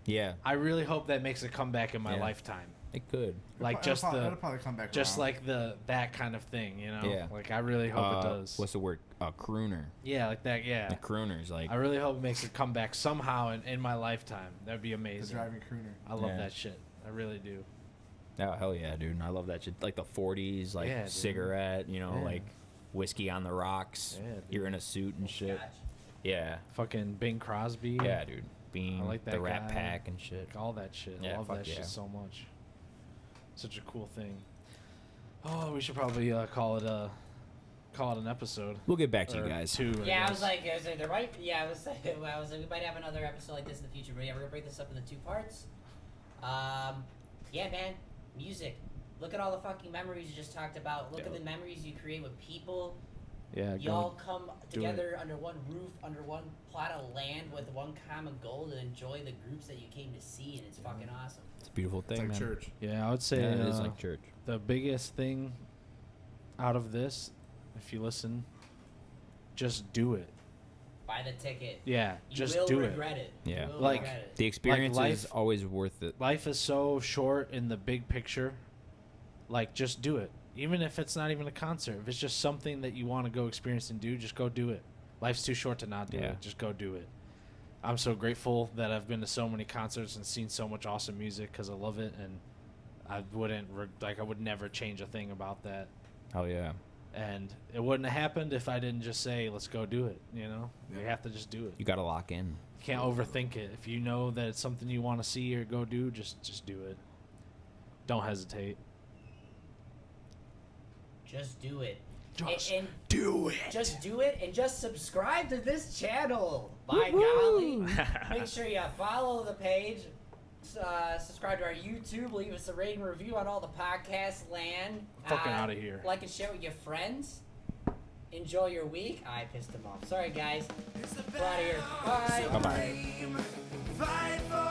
Yeah, I really hope that makes a comeback in my Yeah. lifetime. it could. Like it'll probably come back just around. like that kind of thing, Yeah. Like I really hope it does. What's the word? Crooner. Yeah, like that. Yeah. The crooners, like I really hope it makes a comeback somehow in my lifetime. That'd be the amazing. driving crooner. I love Yeah. that shit. I really do. oh hell yeah, dude. I love that shit. Like the 40s, like Yeah, dude. cigarette, Yeah. like whiskey on the rocks. Yeah, dude. You're in a suit and shit. Scotch. Yeah, Fucking Bing Crosby. yeah, dude. Being I like that the Rat guy. Pack and shit. Like all that shit. I Yeah, love fuck that yeah. shit so much. Such a cool thing. Oh, we should probably call it an episode. We'll get back to you Or guys. two. Yeah, I guess. was like, there might. Yeah, I was like, we might have another episode like this in the future. But yeah, we're gonna break this up into 2 parts. Yeah, man, music. Look at all the fucking memories you just talked about. Look at the memories you create with people. Yeah. You all come do it. together under one roof, under one plot of land, with one common goal to enjoy the groups that you came to see, and it's fucking awesome. It's a beautiful thing, It's like man. church. Yeah, I would say Yeah, it is like church. the biggest thing out of this, if you listen, just do it. Buy the ticket. Yeah, You just will do regret it. You Yeah. will Like, regret it. The experience is life- always worth it. Life is so short in the big picture. Like, just do it. Even if it's not even a concert, if it's just something that you want to go experience and do, just go do it. Life's too short to not do Yeah. it. Just go do it. I'm so grateful that I've been to so many concerts and seen so much awesome music because I love it, and I would never change a thing about that. Oh yeah. And it wouldn't have happened if I didn't just say, let's go do it, You Yeah. have to just do it. You got to lock in. You can't overthink it. If you know that it's something you want to see or go do, just do it. Don't hesitate. Just do it. Just and do it. just do it, and just subscribe to this channel. By golly, make sure you follow the page. Subscribe to our YouTube. Leave us a rating review on all the podcast land. Fucking outta here. Like and share with your friends. Enjoy your week. I pissed them off. Sorry, guys. We're out of here. Bye. Bye bye. Fight for